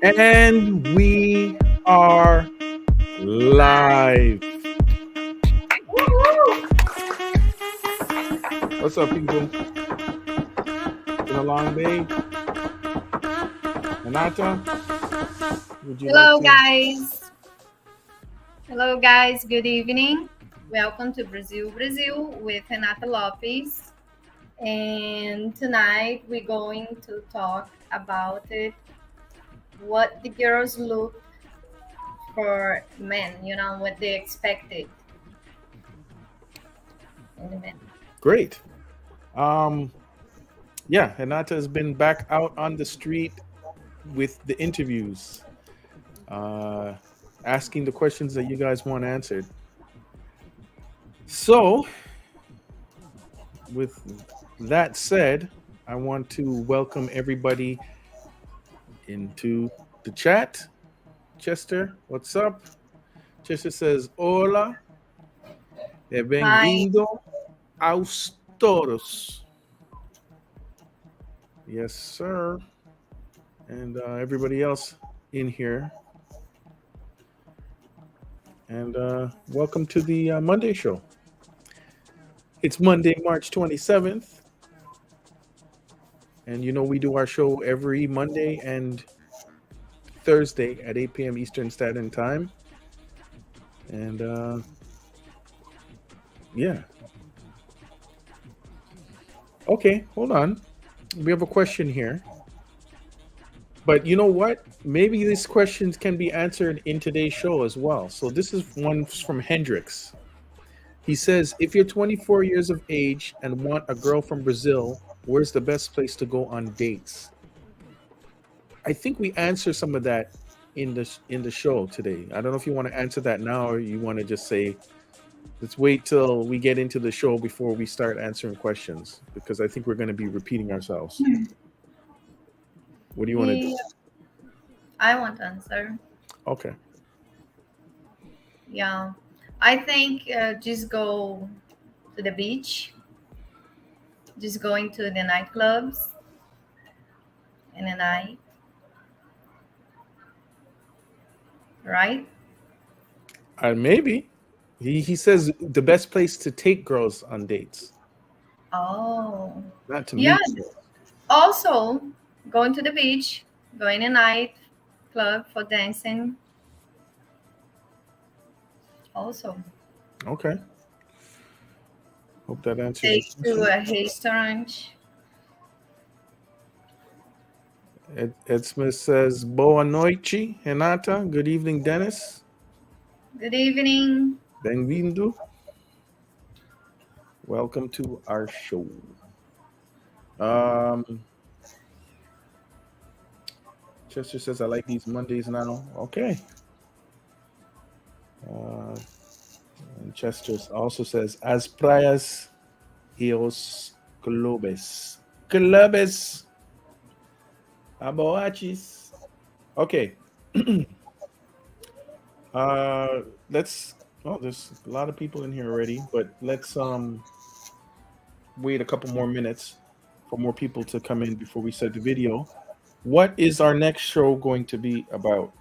And we are live. What's up, people? Been a long day. Renata, would you like Hello, to? guys. Hello, guys. Good evening. Welcome to Brazil with Renata Lopes. And tonight we're going to talk about it. What the girls look for men. What they expected in the men. Great. Um, yeah, Renata has been back out on the street with the interviews, uh, asking the questions that you guys want answered. So, with that said, I want to welcome everybody into the chat. Chester, what's up? Chester says, Hola, e Hi. bem-vindo aos toros. Yes, sir. And everybody else in here. And welcome to the Monday show. It's Monday, March 27th. And you know, we do our show every Monday and Thursday at 8 p.m. Eastern Standard Time. And yeah. Okay, hold on. We have a question here. But you know what? Maybe these questions can be answered in today's show as well. So this is one from Hendrix. He says, if you're 24 years of age and want a girl from Brazil, where's the best place to go on dates? I think we answer some of that in the show today. I don't know if you want to answer that now or you want to just say, let's wait till we get into the show before we start answering questions, because I think we're going to be repeating ourselves. What do you want to do? Yeah, I want to answer. Okay. Yeah. I think just go to the beach, just going to the nightclubs in the night, right? Maybe. He says the best place to take girls on dates, Oh, not to yeah. meet girls. Also, going to the beach, going a night club for dancing. Also, Okay. Hope that answers your take to question. a restaurant. Ed Smith says, Boa noite, Renata. Good evening, Dennis. Good evening. Bem-vindo. Welcome to our show. Um, Chester says, I like these Mondays now. Okay. And Chester also says, As praias e os clubes. Clubes. Aboachis. Okay. Let's. Oh, there's a lot of people in here already, but let's wait a couple more minutes for more people to come in before we start the video. What is our next show going to be about?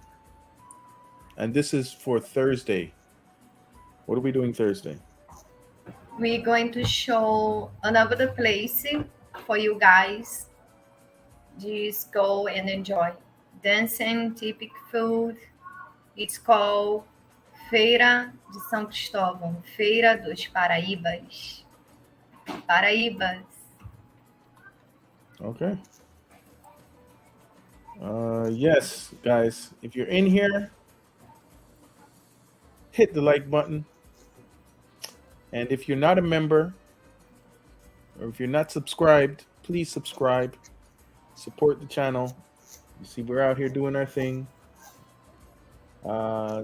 And this is for Thursday. What are we doing Thursday? We're going to show another place for you guys. Just go and enjoy dancing, typical food. It's called Feira de São Cristóvão, Feira dos Paraíbas. Paraíbas. Okay. Yes, guys, if you're in here, hit the like button. And if you're not a member, or if you're not subscribed, please subscribe. Support the channel. You see, we're out here doing our thing.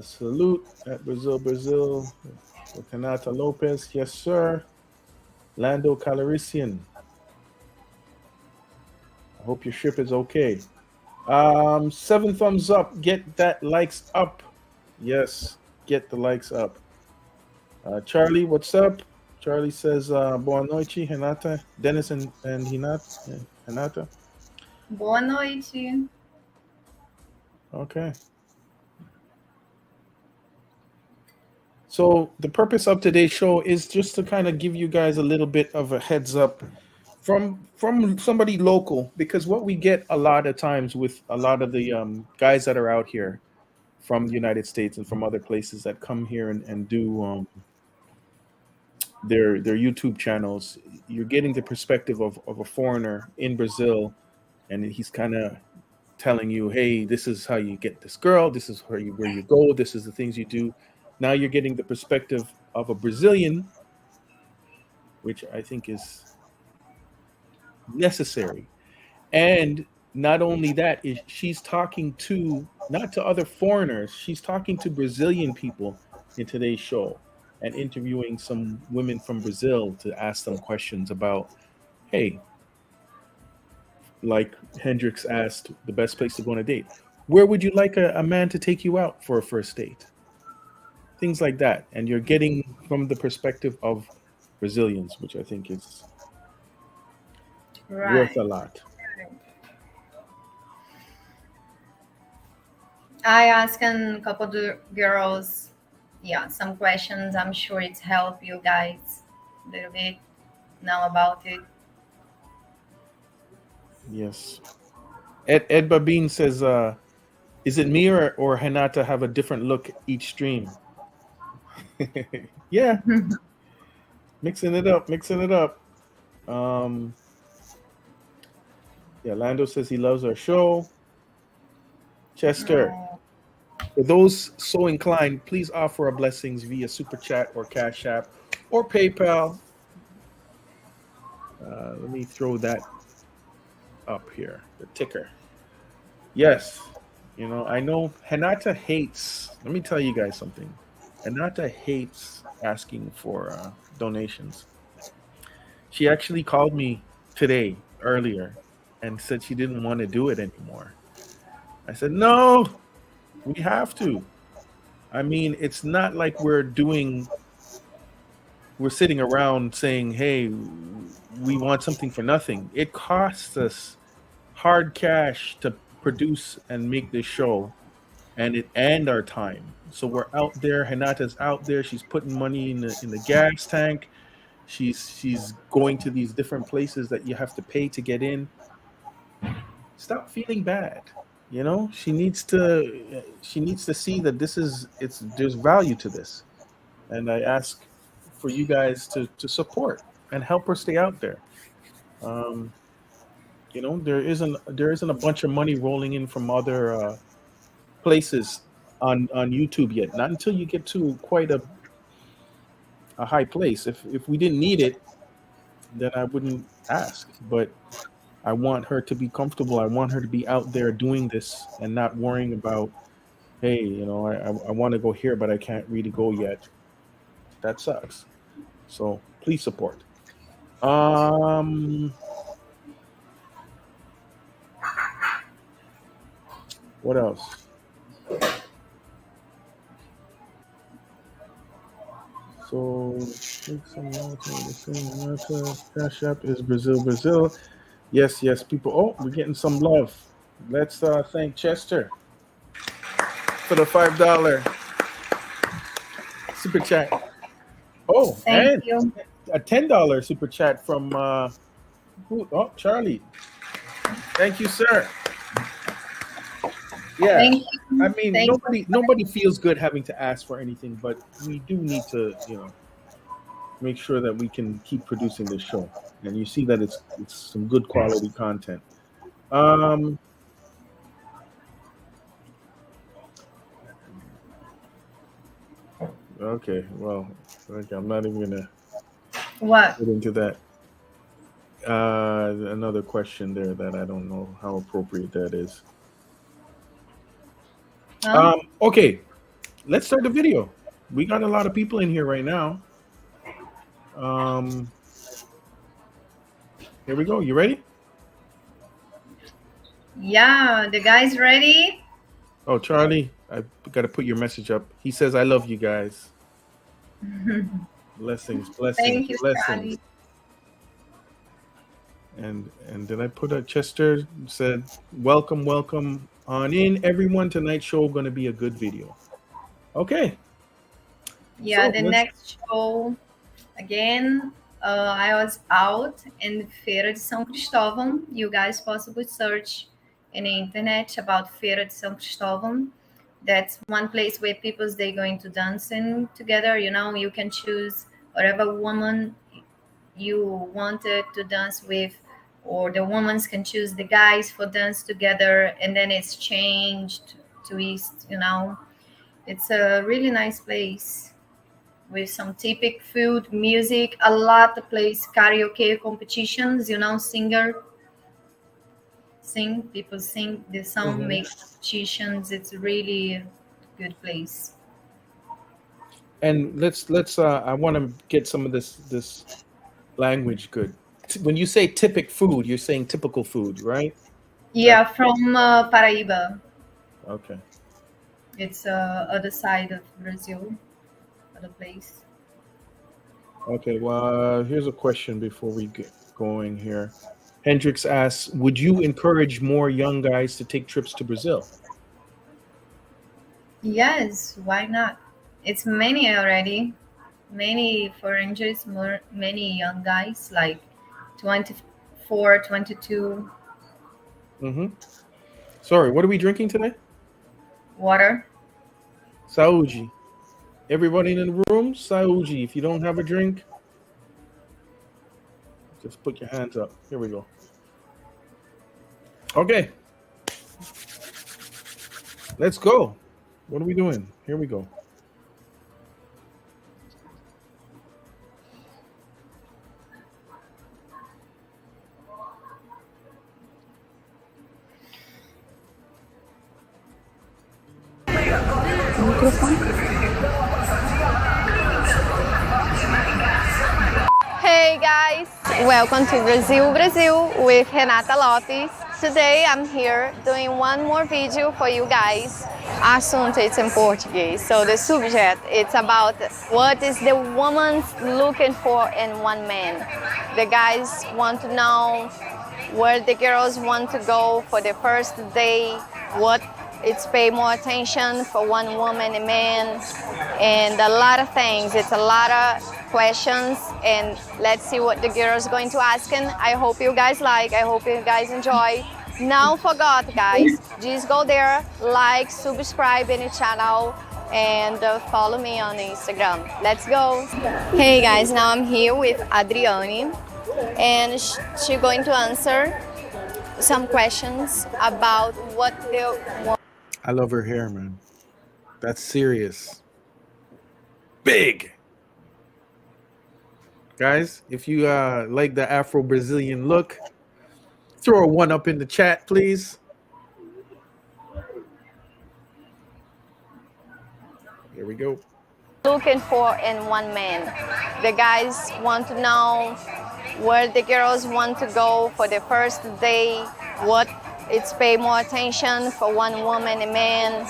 Salute at Brazil with Renata Lopez. Yes, sir. Lando Calrissian. I hope your ship is okay. 7 thumbs up. Get that likes up. Yes, get the likes up. Charlie, what's up? Charlie says, Boa noite, Renata. Dennis and Renata. Boa noite. Okay. So the purpose of today's show is just to kind of give you guys a little bit of a heads up from somebody local, because what we get a lot of times with a lot of the guys that are out here from the United States and from other places that come here and do their YouTube channels, you're getting the perspective of a foreigner in Brazil, and he's kind of telling you, hey, this is how you get this girl, this is where you go, this is the things you do. Now you're getting the perspective of a Brazilian, which I think is necessary. And not only that, is she's talking to not to other foreigners, she's talking to Brazilian people in today's show and interviewing some women from Brazil to ask them questions about, hey, like Hendrix asked, the best place to go on a date. Where would you like a man to take you out for a first date? Things like that. And you're getting from the perspective of Brazilians, which I think is worth Right. a lot. I asked a couple of girls, yeah, some questions. I'm sure it's help you guys a little bit know about it. Yes. Ed Babin says, is it me or Hanata have a different look each stream? Yeah, mixing it up, mixing it up. Yeah, Lando says he loves our show. Chester, Oh, for those so inclined, please offer our blessings via Super Chat or Cash App or PayPal. Let me throw that up here, the ticker. Yes, I know Hanata hates, let me tell you guys something. Hanata hates asking for donations. She actually called me today, earlier, and said she didn't want to do it anymore. I said, no, we have to. I mean, it's not like we're sitting around saying, hey, we want something for nothing. It costs us hard cash to produce and make this show, and our time. So we're out there. Hanata's out there. She's putting money in the gas tank. She's going to these different places that you have to pay to get in. Stop feeling bad. She needs to see that there's value to this. And I ask for you guys to support and help her stay out there. Um, there isn't a bunch of money rolling in from other places on YouTube yet. Not until you get to quite a high place. If we didn't need it, then I wouldn't ask. But I want her to be comfortable. I want her to be out there doing this and not worrying about, hey, I want to go here, but I can't really go yet. That sucks. So please support. What else? So Cashapp is Brazil. Yes, people. Oh, we're getting some love. Let's thank Chester for the $5 super chat. Oh, thank and you. a $10 super chat from Charlie. Thank you, sir. Yeah, Thank you. I mean, Thank nobody feels good having to ask for anything, but we do need to, make sure that we can keep producing this show. And you see that it's some good quality content. Okay, well, okay, I'm not even gonna What? get into that. Another question there that I don't know how appropriate that is. Huh? Okay, let's start the video. We got a lot of people in here right now. Here we go. You ready? Yeah, the guys ready? Oh, Charlie, I got to put your message up. He says, I love you guys. Blessings. Thank you, Blessings. Charlie. And then I put a Chester said, welcome on in everyone. Tonight's show gonna be a good video. Okay. Yeah, So the let's next show, again, I was out in Feira de São Cristóvão. You guys possibly search in the internet about Feira de São Cristóvão. That's one place where people they going to dancing together. You know, you can choose whatever woman you wanted to dance with, or the women can choose the guys for dance together, and then it's changed to East. You know, it's a really nice place with some typical food, music, a lot of place karaoke competitions. You know, people sing the song, Mhm. make competitions. It's really a good place. And let's I want to get some of this language good. When you say typical food, you're saying typical food, right? Yeah, from Paraíba. Okay. It's other side of Brazil, other place. Okay. Well, here's a question before we get going here. Hendrix asks, would you encourage more young guys to take trips to Brazil? Yes, why not? It's many already. Many foreigners, many young guys, like 24, 22. Mm-hmm. Sorry, what are we drinking today? Water. Saúde. Everybody in the room, saúde. If you don't have a drink, just put your hands up. Here we go. Okay. Let's go. What are we doing? Here we go. Hey guys, welcome to Brazil with Renata Lopes. Today I'm here doing one more video for you guys. Assunto it's in Portuguese, so the subject it's about what is the woman looking for in one man. The guys want to know where the girls want to go for the first day, what it's pay more attention for one woman and man, and a lot of things. It's a lot of questions, and let's see what the girls going to ask. And I hope you guys like. I hope you guys enjoy. Now forgot, guys. Just go there, like, subscribe in the channel, and follow me on Instagram. Let's go. Hey guys, now I'm here with Adriani, and she's going to answer some questions about what the I love her hair, man. That's serious. Big. Guys, if you like the Afro-Brazilian look, throw a one up in the chat, please. Here we go. looking for in one man. The guys want to know where the girls want to go for the first day, what it's pay more attention for one woman and man,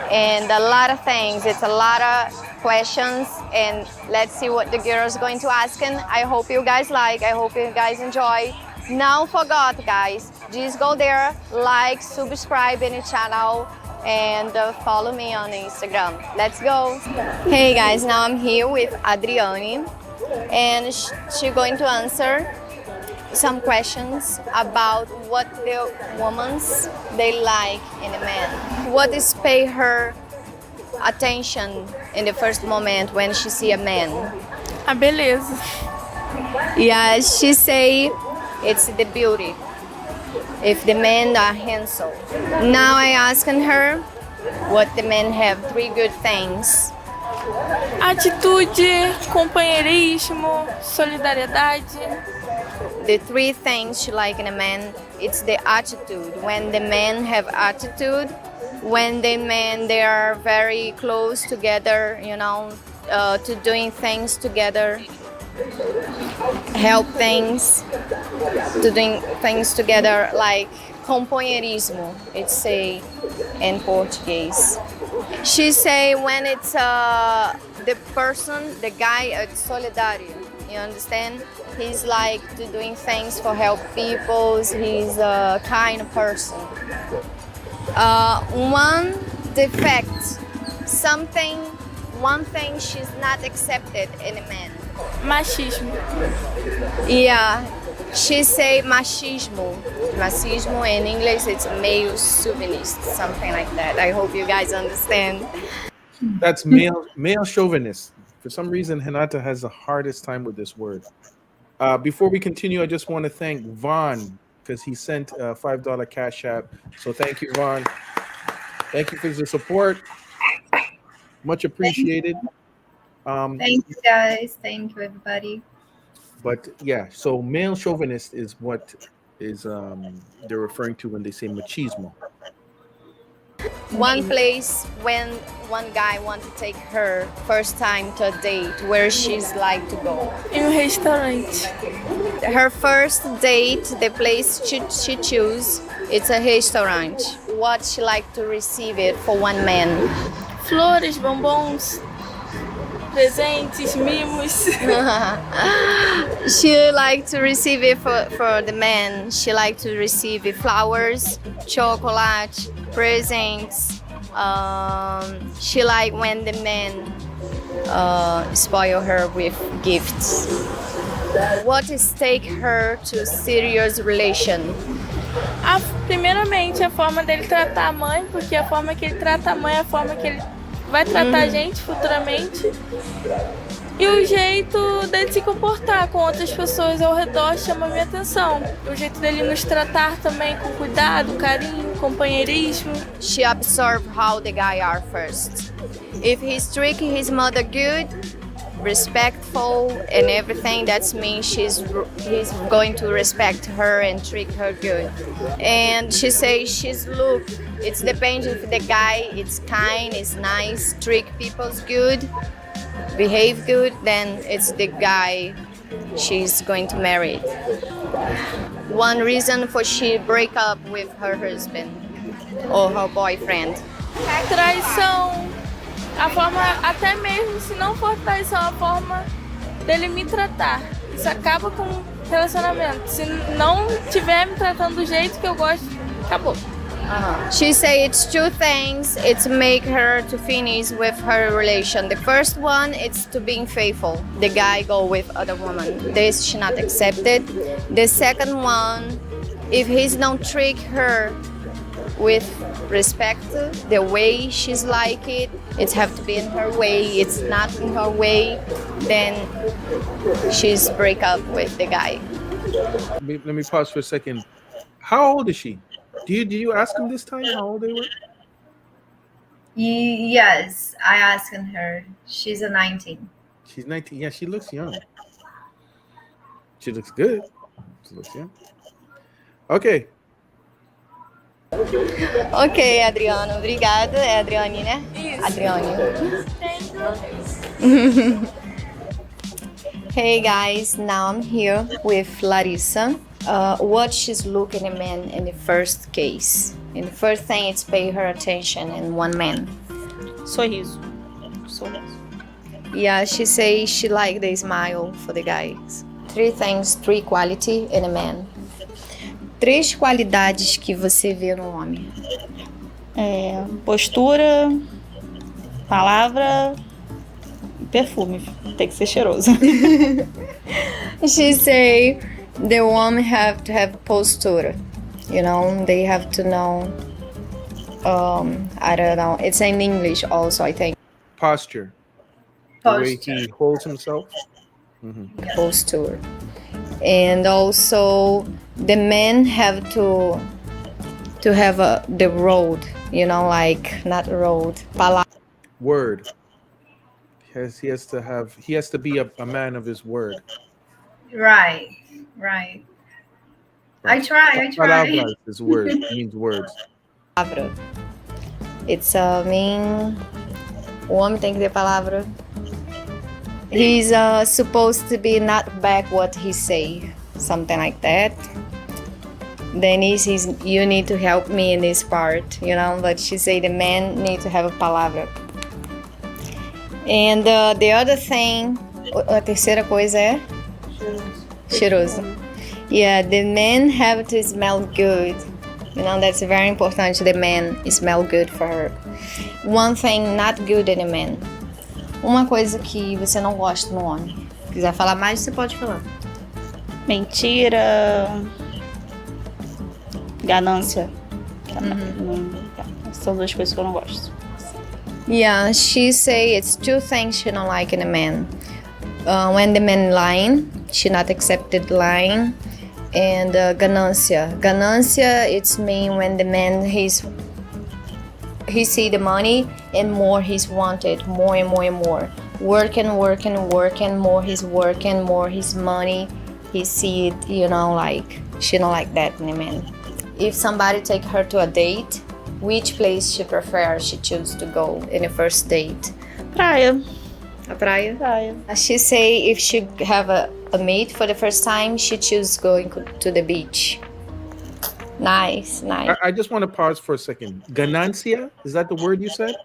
and a lot of things. It's a lot of questions, and let's see what the girls going to ask. And I hope you guys like. I hope you guys enjoy. Now forgot, guys. Just go there, like, subscribe in the channel, and follow me on Instagram. Let's go. Hey guys, now I'm here with Adriani, and she's going to answer some questions about what the women's they like in a man. What is pay her attention in the first moment when she see a man? A beleza. Yeah, she say it's the beauty. If the men are handsome. Now I asking her what the men have three good things. Atitude, companheirismo, solidariedade. The three things she like in a man, it's the attitude. When the men have attitude, when the men they are very close together, you know, to doing things together, help things, to doing things together, like companheirismo, it's say in Portuguese. She say when it's the person, the guy, it's solidarity. You understand? He's like to doing things for help people. He's a kind person. One defect, one thing she's not accepted in a man. Machismo. Yeah, she say machismo. Machismo in English it's male chauvinist, something like that. I hope you guys understand. That's male chauvinist. For some reason, Renata has the hardest time with this word. Before we continue, I just want to thank Vaughn because he sent a $5 Cash App. So thank you, Vaughn. Thank you for the support. Much appreciated. Thank you guys. Thank you everybody. But yeah, so male chauvinist is what is they're referring to when they say machismo. One place when one guy wants to take her first time to a date, where she's like to go. Em restaurante. Her first date, the place she choose, it's a restaurant. What she like to receive it for one man. Flores, bombons, presentes, mimos. She like to receive it for the man. She like to receive flowers, chocolate, presents. She like when the man spoil her with gifts. What is take her to serious relation? Primeiramente, a forma dele tratar a mãe, porque a forma que ele trata a mãe é a forma que ele vai tratar a gente futuramente. E o jeito dele se comportar com outras pessoas ao redor chama minha atenção. O jeito dele nos tratar também com cuidado, carinho, companheirismo. She observe how the guy are first. If he's treating his mother good, respectful and everything, that means he's going to respect her and treat her good. And she says she's look, it's depends if the guy is kind, is nice, treat people's good, behave good, then it's the guy she's going to marry. One reason for she break up with her husband or her boyfriend. Traição. A forma, até mesmo se não for traição, a forma dele me tratar. Isso acaba com o relacionamento. Se não tiver me tratando do jeito que eu gosto, acabou. She say it's two things. It's make her to finish with her relation. The first one, it's to being faithful. The guy go with other woman. This she not accepted. The second one, if he's not treat her with respect, the way she's like it, it have to be in her way. It's not in her way, then she's break up with the guy. Let me pause for a second. How old is she? Did you ask him this time how old they were? Yes, I asked her. She's a 19. She's 19. Yeah, she looks young. She looks good. She looks young. Okay. Ok, Adriano, obrigada. É Adriani, né? Isso. Adriani. Hey guys, now I'm here with Larissa. What she's looking at a man in the first case. In the first thing, it's pay her attention in one man. Sorriso. Yeah, she say she like the smile for the guys. Three things, three quality in a man. Três qualidades que você vê no homem. Postura, palavra e perfume. Tem que ser cheiroso. She say the woman have to have posture. You know, they have to know. I don't know. It's in English also, I think. Posture. The way he holds himself. Posture. And also the men have to have the road, you know, like not road, Word. He has to be a man of his word. Right. I try. Palavras is word. It means words. Palavra. It's mean. O homem tem que ter palavra. He's supposed to be not back what he say, something like that. Then you need to help me in this part, you know. But she say the man need to have a palavra. And the other thing, a terceira coisa é Cheiroso. Yeah, the men have to smell good. You know, that's very important. The man smell good for her. One thing not good in a man. Uma coisa que você não gosta no homem. Se quiser falar mais, você pode falar. Mentira. Ganância. São duas coisas que eu não gosto. Yeah, she say it's two things she don't like in a man. When the man lying, she not accepted lying. And ganância. Ganância, it's mean when the man he see the money and more he's wanted, more and more and more. Working, more he's working, more his money. He see it, you know, like she don't like that in a man. If somebody take her to a date, which place she prefers, she choose to go in a first date? Praia. A praia? Praia. She say if she have a mate for the first time, she choose going to the beach. Nice. I just want to pause for a second. Ganancia? Is that the word you said?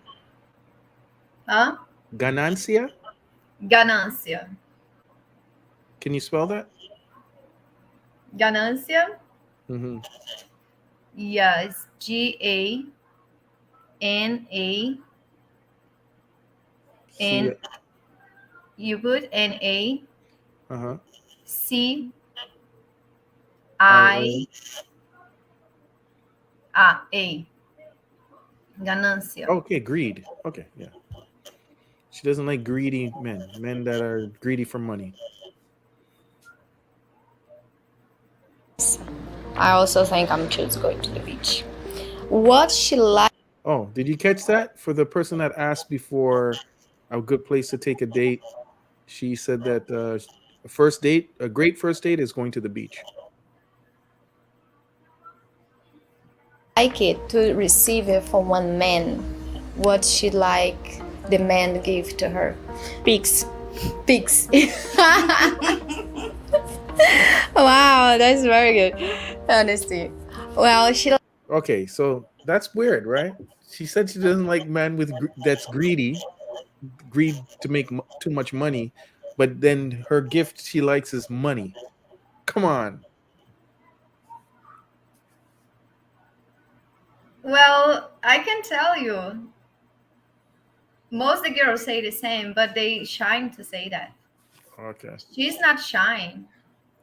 Huh? Ganancia? Ganância. Can you spell that? Ganância? Mm-hmm. Yes. Gana. And you put NA. Uh-huh. CIA. Ganância. Okay, greed. Okay, yeah. She doesn't like greedy men that are greedy for money. I also think I'm choose going to the beach. What she like? Oh, did you catch that? For the person that asked before a good place to take a date, she said that a great first date is going to the beach. Like it to receive it from one man. What she like the man give to her? Pix. Wow, that's very good. Honesty. Well, she. Okay, so that's weird, right? She said she doesn't like man that's greed to make too much money, but then her gift she likes is money. Come on. Well, I can tell you, most of the girls say the same, but they shy to say that. Okay. She's not shy.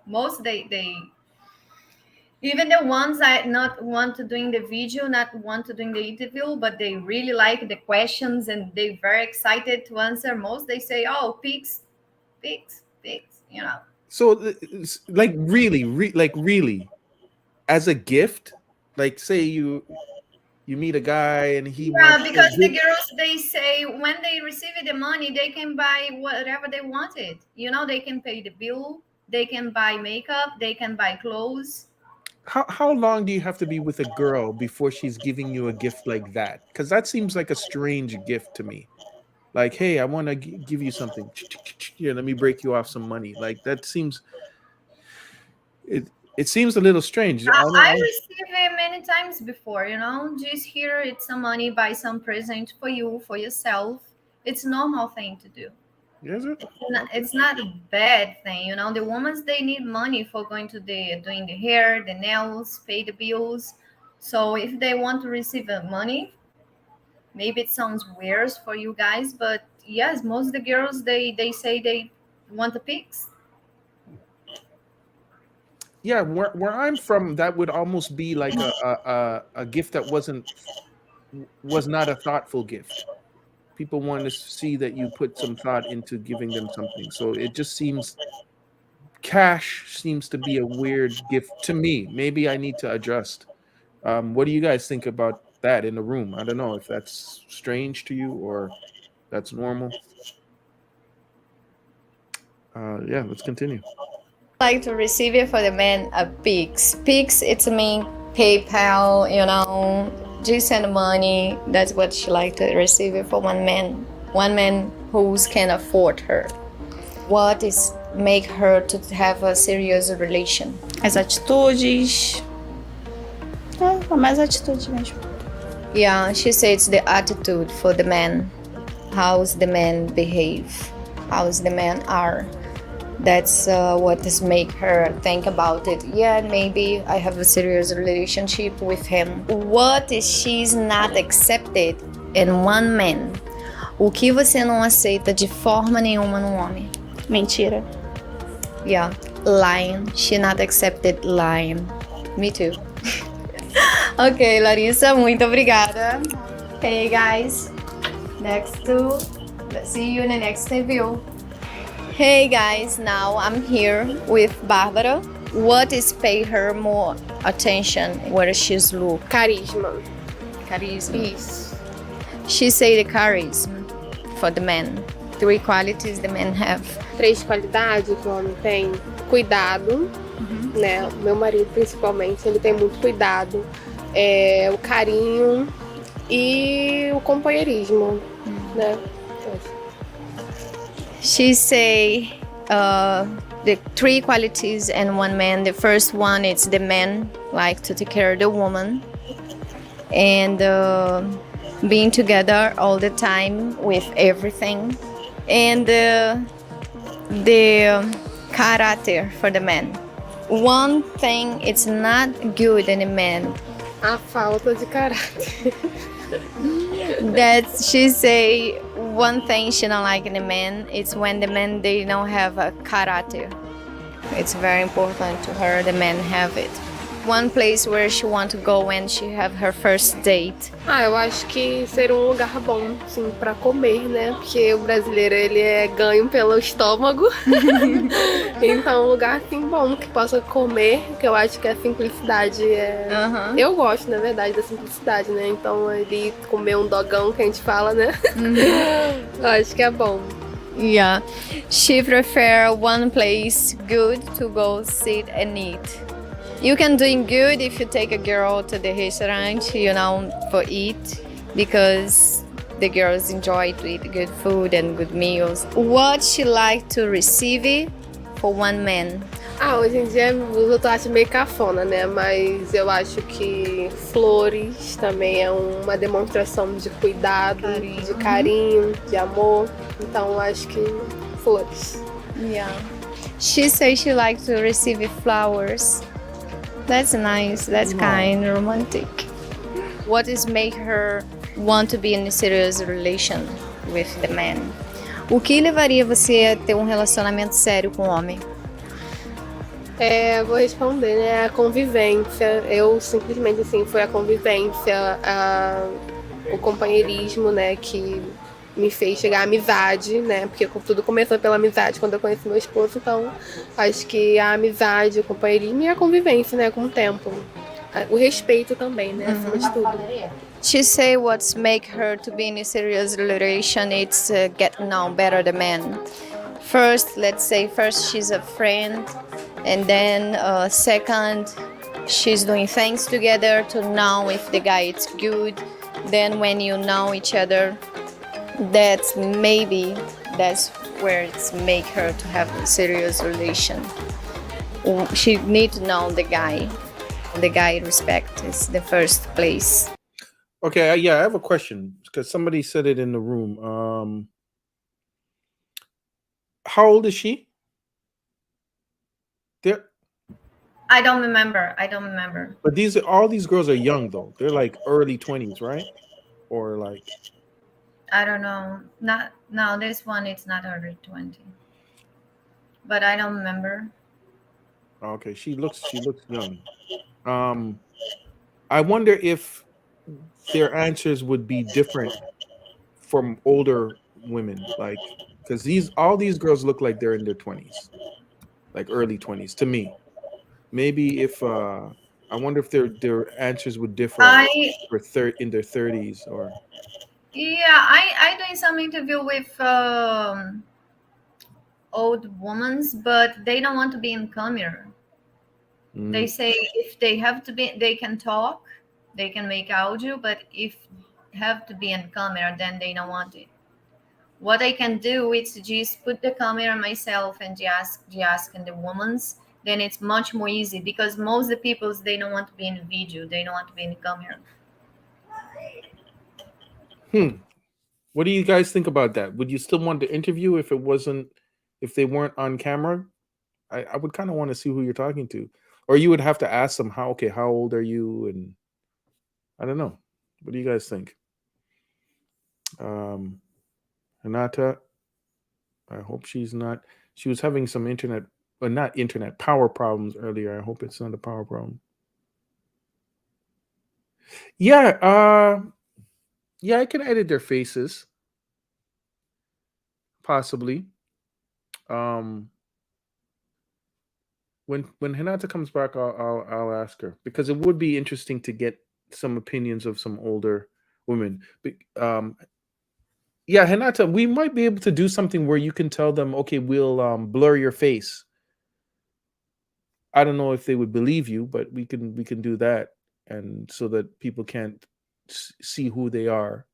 Most they even the ones that not want to doing the video, not want to doing the interview, but they really like the questions and they very excited to answer. Most they say, "Oh, pigs," you know. So, like, really, as a gift, like, say you meet a guy and he wants because the girls they say when they receive the money they can buy whatever they wanted. You know, they can pay the bill, they can buy makeup, they can buy clothes. How long do you have to be with a girl before she's giving you a gift like that? Because that seems like a strange gift to me. Like, hey, I want to give you something. Here, let me break you off some money. Like, that seems it seems a little strange. I received it many times before, you know, just here it's some money, buy some present for you, for yourself. It's a normal thing to do. Is it? It's not a bad thing, you know. The women they need money for going to doing the hair, the nails, pay the bills. So if they want to receive money, maybe it sounds weird for you guys, but yes, most of the girls they say they want the pics. Yeah, where I'm from, that would almost be like a gift that was not a thoughtful gift. People want to see that you put some thought into giving them something. So it just seems cash seems to be a weird gift to me. Maybe I need to adjust. What do you guys think about that in the room? I don't know if that's strange to you or that's normal. Yeah, let's continue. Like to receive it for the man a Pix. Pix, it's mean PayPal, you know, just send money. That's what she like to receive it for one man who can afford her. What is make her to have a serious relation? As atitudes. Mais atitude mesmo. Yeah, she says the attitude for the man. How's the man behave? How's the man are? That's what does make her think about it. Yeah, maybe I have a serious relationship with him. What if she's not accepted in one man? O que você não aceita de forma nenhuma num homem? Mentira. Yeah, lying. She not accepted lying. Me too. Ok, Larissa, muito obrigada. Hey guys, see you in the next review. Hey guys, now I'm here with Bavaro. What is pay her more attention where she's look? Carisma. Charisma. Isso. She say the charisma for the man. 3 qualities the men have. 3 qualidades que o homem tem. Cuidado, né? Meu marido, principalmente, ele tem muito cuidado. O carinho e o companheirismo, né? She say the 3 qualities in one man. The first one is the man like to take care of the woman and being together all the time with everything, and the character for the man. One thing it's not good in a man A falta de caráter. that she say one thing she don't like in a man is when the men they don't have a character. It's very important to her the men have it. One place where she want to go when she have her first date. Eu acho que ser um lugar bom, sim, pra comer, né? Porque o brasileiro, ele é ganho pelo estômago. Então, um lugar, assim, bom, que possa comer, que eu acho que a simplicidade é... Eu gosto, na verdade, da simplicidade, né? Então, ali, comer um dogão, que a gente fala, né? Eu acho que é bom. Yeah, she prefer one place good to go sit and eat. You can doing good if you take a girl to the restaurant, for eat, because the girls enjoy to eat good food and good meals. What she like to receive for one man? Hoje em dia os outros acham meio cafona, né? Mas eu acho que flores também é uma demonstração de cuidado, de carinho, de amor. Então eu acho que flores. Yeah. She says she likes to receive flowers. That's nice. That's kind, romantic. What is make her want to be in a serious relation with the man? O que levaria você a ter um relacionamento sério com um homem? Vou responder, né? A convivência. Eu simplesmente, assim, foi a convivência, o companheirismo, né? Que me fez chegar à amizade, né? Porque tudo começou pela amizade quando eu conheci meu esposo. Então, acho que a amizade, o companheirismo e a convivência, né? Com o tempo. O respeito também, né? Acima de tudo. She say what's make her to be in a serious relation, it's get to know better the man. First, let's say she's a friend, and then second, she's doing things together to know if the guy is good. Then when you know each other, that's where it's make her to have a serious relation. She need to know the guy. The guy respect is the first place. Okay, I have a question because somebody said it in the room. How old is she? I don't remember. But all these girls are young though. They're like early 20s, right? Or like I don't know. No, this one it's not early 20. But I don't remember. okay, she looks young. I wonder if their answers would be different from older women, like because all these girls look like they're in their 20s, like early 20s to me. Maybe if I wonder if their answers would differ in their 30s or. Yeah, I doing some interview with old women, but they don't want to be in camera. They say if they have to be, they can talk, they can make audio, but if have to be in camera, then they don't want it. What I can do is just put the camera myself and just asking the women's. Then it's much more easy because most of the people they don't want to be in video, they don't want to be in the camera. What do you guys think about that? Would you still want to interview if they weren't on camera? I would kind of want to see who you're talking to, or you would have to ask them how old are you, and I don't know. What do you guys think? Renata, I hope she's not. She was having some not power problems earlier. I hope it's not a power problem. Yeah, yeah, I can edit their faces, possibly. When Hinata comes back, I'll ask her, because it would be interesting to get some opinions of some older women. Yeah, Hinata, we might be able to do something where you can tell them, okay, we'll blur your face. I don't know if they would believe you, but we can do that, and so that people can't see who they are.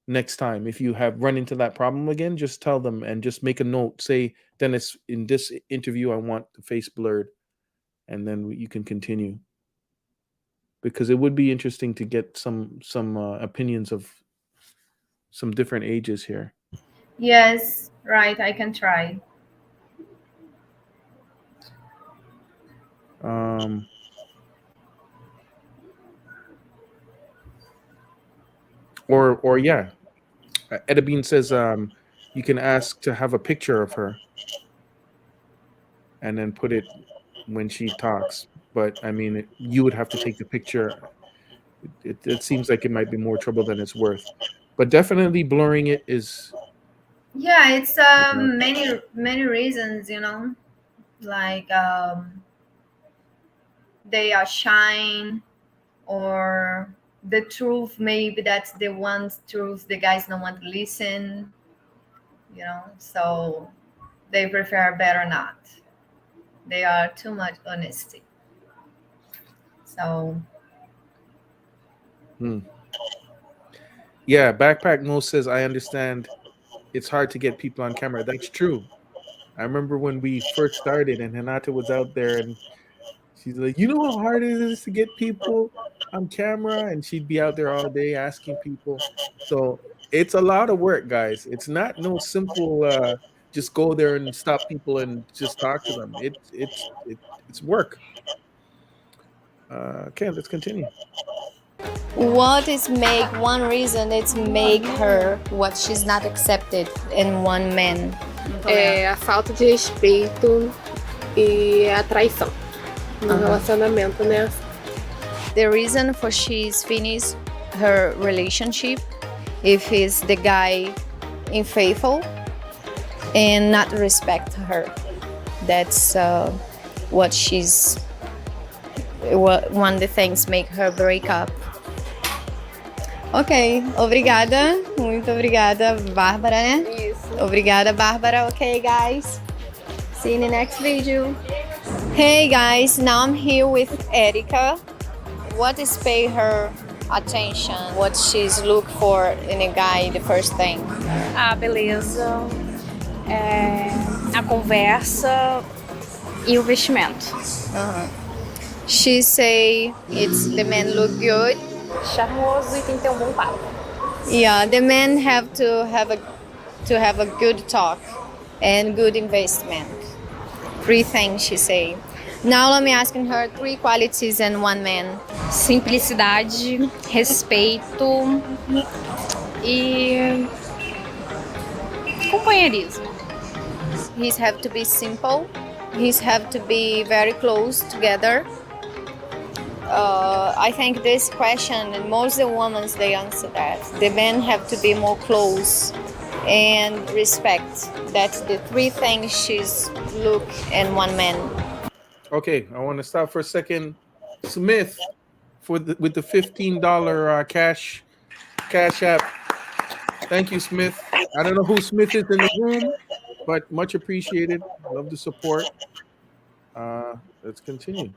Next time, if you have run into that problem again, just tell them and just make a note. Say, Dennis, in this interview, I want the face blurred, and then you can continue. Because it would be interesting to get some opinions of some different ages here. Yes, right. I can try. Or yeah, Edabine says you can ask to have a picture of her and then put it when she talks. But I mean, you would have to take the picture. It seems like it might be more trouble than it's worth. But definitely blurring it is. Yeah, it's many reasons, you know, like they are shy, or the truth, maybe that's the one truth the guys don't want to listen, you know, so they prefer better not. They are too much honesty. So Yeah, Backpack Mo says, I understand it's hard to get people on camera. That's true. I remember when we first started and Hinata was out there and she's like, you know how hard it is to get people on camera? And she'd be out there all day asking people. So it's a lot of work, guys. It's not no simple just go there and stop people and just talk to them. It's work. Okay, let's continue. What is make one reason it's make her what she's not accepted in one man? É a falta de respeito e a traição no relacionamento, né? The reason for she's finished her relationship if he's the guy unfaithful and not respect her. That's what one of the things make her break up. Ok, obrigada, muito obrigada, Bárbara, né? Isso. Obrigada, Bárbara. Okay, guys, see you in the next video. Hey guys, now I'm here with Erica. What is pay her attention? What she's look for in a guy, the first thing? A beleza, a conversa e o vestimento. She say it's the man look good. Charmoso e tem que ter bom papo. Yeah, the men have to have a good talk and good investment. 3 things she say. Now let me asking her 3 qualities in one man. Simplicidade, respeito e companheirismo. He's have to be simple. He's have to be very close together. I think this question, and most of the women, they answer that. The men have to be more close and respect. That's the 3 things she's look in one man. Okay, I want to stop for a second. Smith, with the $15 cash app. Thank you, Smith. I don't know who Smith is in the room, but much appreciated. Love the support. Let's continue.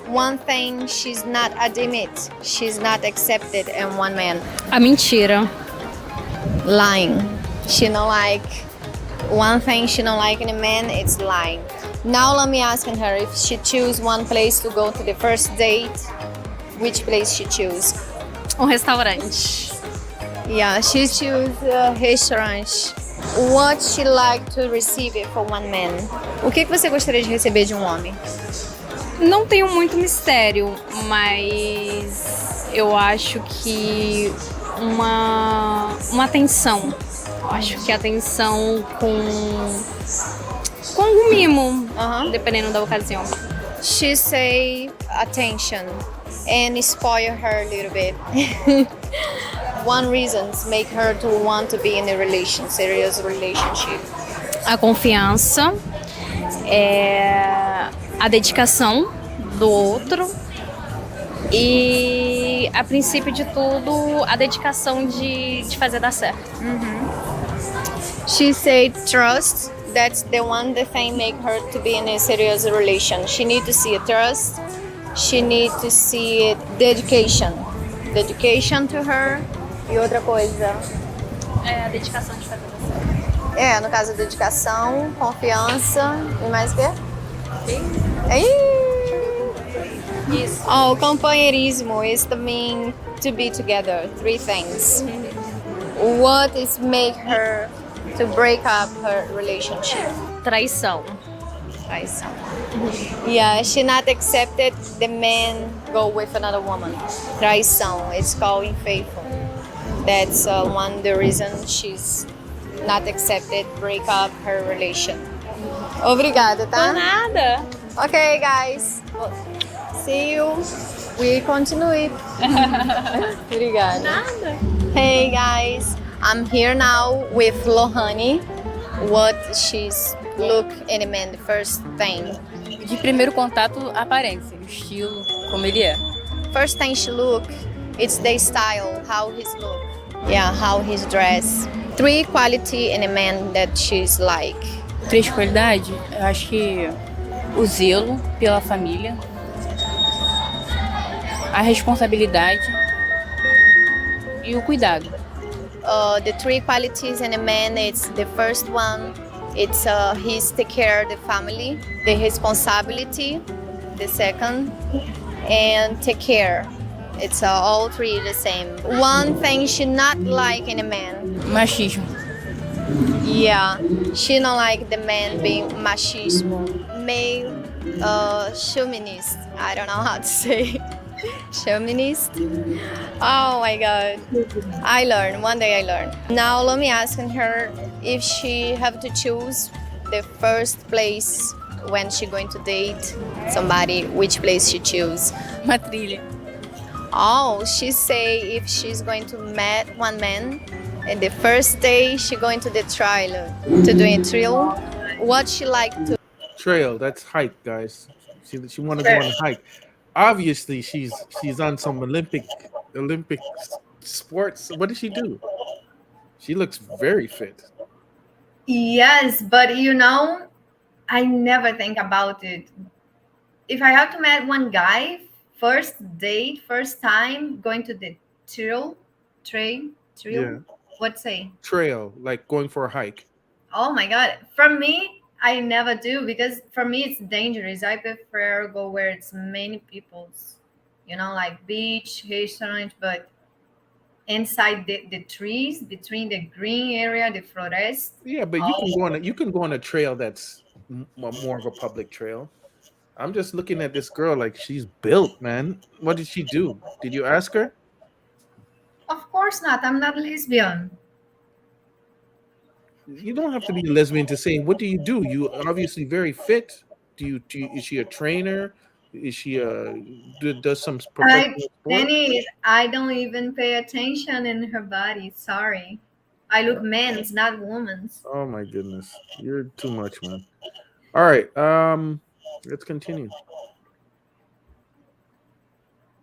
One thing she's not admit, she's not accepted in one man. A mentira. Lying. She don't like. One thing she don't like in a man, it's lying. Now let me asking her if she choose one place to go to the first date, which place she choose? Restaurante. Yeah, she choose a restaurant. What she like to receive it for one man? O que você gostaria de receber de um homem? Não tenho muito mistério, mas eu acho que uma atenção. Eu acho que atenção com um mimo, dependendo da ocasião. She say attention and spoil her a little bit. One reason make her to want to be in a serious relationship. A confiança, a dedicação do outro e, a princípio de tudo, a dedicação de fazer dar certo. She said trust. That's the thing make her to be in a serious relation. She need to see a trust. She need to see dedication. Dedication to her. E outra coisa. A dedicação de fazer dar certo. No caso, dedicação, confiança e mais o quê? Isso. Oh, companheirismo is the mean to be together. 3 things. What is make her to break up her relationship? Traição. Yeah, she not accepted the man go with another woman. Traição. It's called unfaithful. That's one the reason she's not accepted break up her relation. Obrigada, tá? Por nada. Okay, guys. See you. We continue. Obrigada. Nada. Hey guys, I'm here now with Lohani. What she's look in a man, the first thing. De primeiro contato, a aparência, o estilo, como ele é. First thing she look, it's the style, how he's look. Yeah, how he's dressed. 3 quality in a man that she's like. 3 qualidades, eu acho que o zelo pela família, a responsabilidade e o cuidado. The 3 qualities in a man, it's the first one, it's he's take care of the family, the responsibility, the second, and take care. It's all 3 the same. One thing she not like in a man. Machismo. Yeah, she don't like the man being machismo. Male, chauvinist. I don't know how to say. Chauvinist. Oh my god. I learned. One day I learned. Now let me ask her if she have to choose the first place when she going to date somebody, which place she choose. Uma trilha. Oh, she say if she's going to meet one man, and the first day she going to the trail to do a trail. What she like to? Trail. That's hike, guys. She want to go on a hike. Obviously, she's on some Olympic sports. What does she do? She looks very fit. Yes, but I never think about it. If I have to meet one guy, first date, first time, going to the trail. Yeah. What say? Trail, like going for a hike. Oh my god. For me, I never do because for me it's dangerous. I prefer go where it's many people's, like beach, restaurant, but inside the trees, between the green area, the forest. Yeah, but you can go on a trail that's more of a public trail. I'm just looking at this girl like she's built, man. What did she do? Did you ask her? Of course not. I'm not lesbian. You don't have to be a lesbian to say what do you do? You obviously very fit. Is she a trainer? Is she does some professional sport? Dennis, I don't even pay attention in her body. Sorry. I look men's, not women's. Oh my goodness. You're too much, man. All right. Let's continue.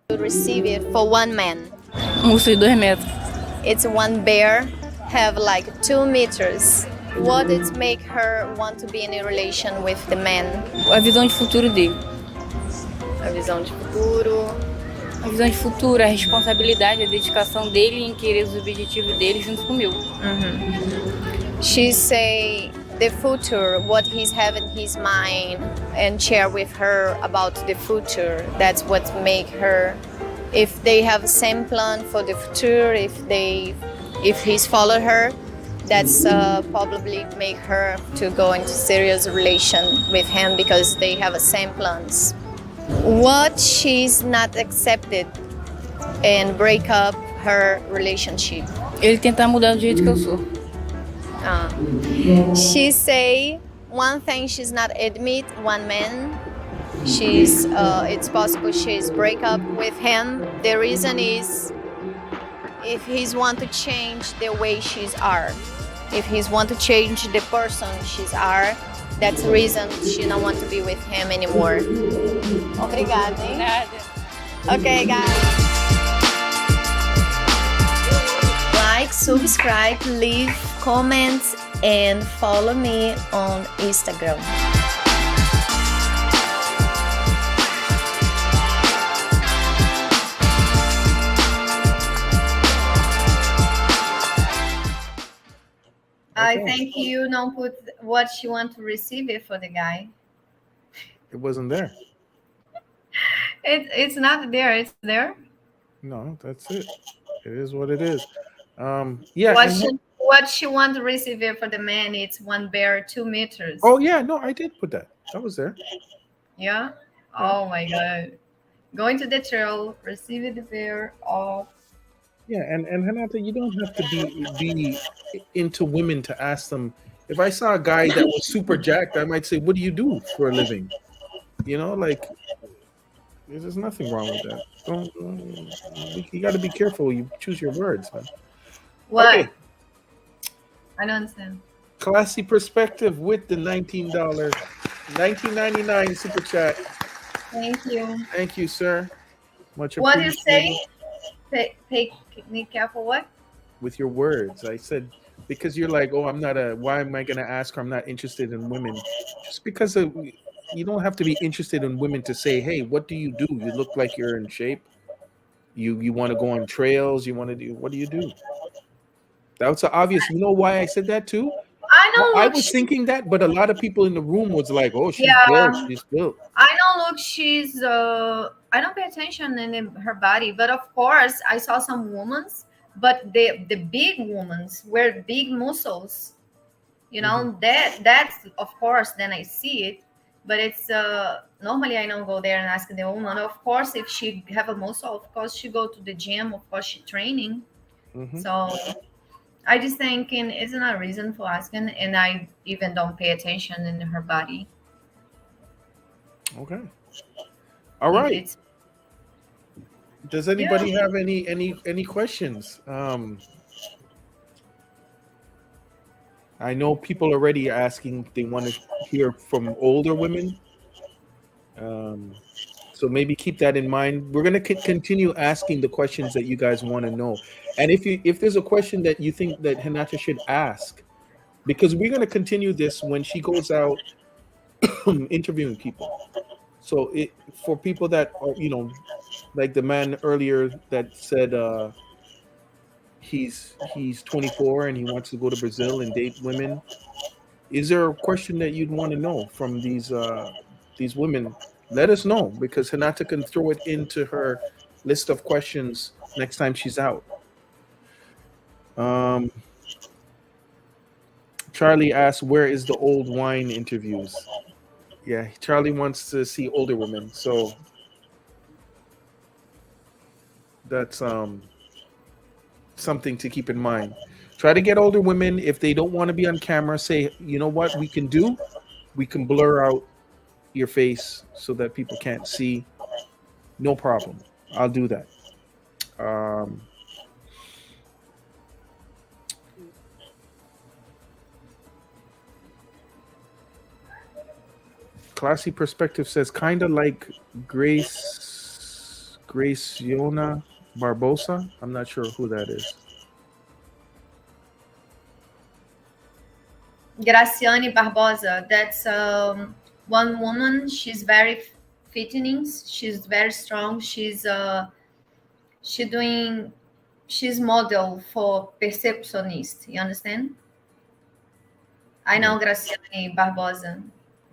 To receive it for one man. Urso de 2 metros. It's one bear, have like 2 meters. What does make her want to be in a relation with the man? A visão de futuro dele. A visão de futuro. A visão de futuro, a responsabilidade, a dedicação dele em querer os objetivos dele junto com o meu. She say the future, what he's having in his mind, and share with her about the future. That's what make her. If they have the same plan for the future, if he's follow her, That's probably make her to go into serious relation with him because they have the same plans. What she's not accepted and break up her relationship. Ele tentar mudar do jeito que eu sou. She say one thing she's not admit one man. She's it's possible she's break up with him. The reason is if he's want to change the way she's are. If he's want to change the person she's are, that's the reason she don't want to be with him anymore. Obrigada, hein? Nada. Okay, guys. Like, subscribe, leave comments, and follow me on Instagram. I think you don't put what you want to receive it for the guy. It wasn't there. It's not there. It's there. No, that's it. It is what it is. Yeah. What she want to receive it for the man? It's 1 bear, 2 meters. Oh yeah, no, I did put that. That was there. Yeah. Oh my God. Going to the trail, receive the bear. Oh. Yeah, and Renata, you don't have to be into women to ask them. If I saw a guy that was super jacked, I might say, "What do you do for a living?" You know, like there's nothing wrong with that. You got to be careful. You choose your words, man. What? Okay. I don't understand. Classy perspective with the $19.99 super chat. Thank you. Thank you, sir. Much What do you appreciated. say? Be careful. What? With your words, I said because you're like, oh, I'm not a. Why am I going to ask her? I'm not interested in women. Just because you don't have to be interested in women to say, hey, what do you do? You look like you're in shape. You want to go on trails. You want to do. What do you do? That's obvious. You know why I said that too? I know. I was thinking that, but a lot of people in the room was like, "Oh, she's built. She's built." I know. Look, she's. I don't pay attention in her body, but of course, I saw some women's, but the big women's were big muscles. You know that's of course. Then I see it, but it's normally I don't go there and ask the woman. Of course, if she have a muscle, of course she go to the gym. Of course, she training. So. I just thinking it's not a reason for asking, and I even don't pay attention in her body. Okay. All right. Does anybody have any questions? I know people already asking. They want to hear from older women. So maybe keep that in mind. We're going to continue asking the questions that you guys want to know. And if there's a question that you think that Renata should ask, because we're going to continue this when she goes out interviewing people. So for people that are, like the man earlier that said he's 24 and he wants to go to Brazil and date women. Is there a question that you'd want to know from these women? Let us know, because Renata can throw it into her list of questions next time she's out. Charlie asks, where is the old wine interviews? Yeah, Charlie wants to see older women. So that's something to keep in mind. Try to get older women. If they don't want to be on camera, say, you know what we can do? We can blur out your face so that people can't see. No problem. I'll do that. Classy Perspective says, kind of like Graciona Barbosa. I'm not sure who that is. Graciane Barbosa. That's one woman. She's very fitting. She's very strong. She's model for perceptionist. You understand? I know Graciane Barbosa.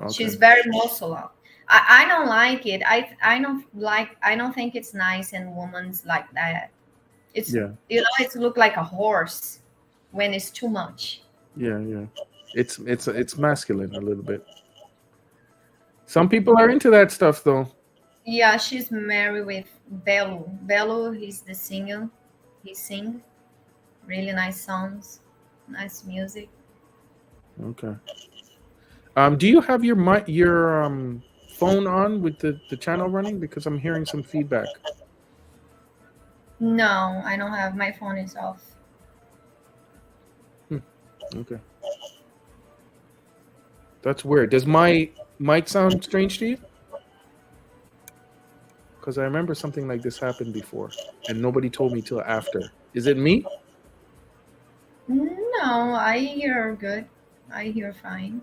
Okay. She's very muscular. I don't like it. I don't think it's nice in women's like that. It's it look like a horse. when it's too much. Yeah, yeah. It's masculine a little bit. Some people are into that stuff though. Yeah, she's married with Belo. Belo, he's the singer. He sing really nice songs, nice music. Okay. Do you have your phone on with the channel running? Because I'm hearing some feedback. No, I don't have. My phone is off. Okay. That's weird. Does my mic sound strange to you? Because I remember something like this happened before, and nobody told me till after. Is it me? No, I hear good. I hear fine.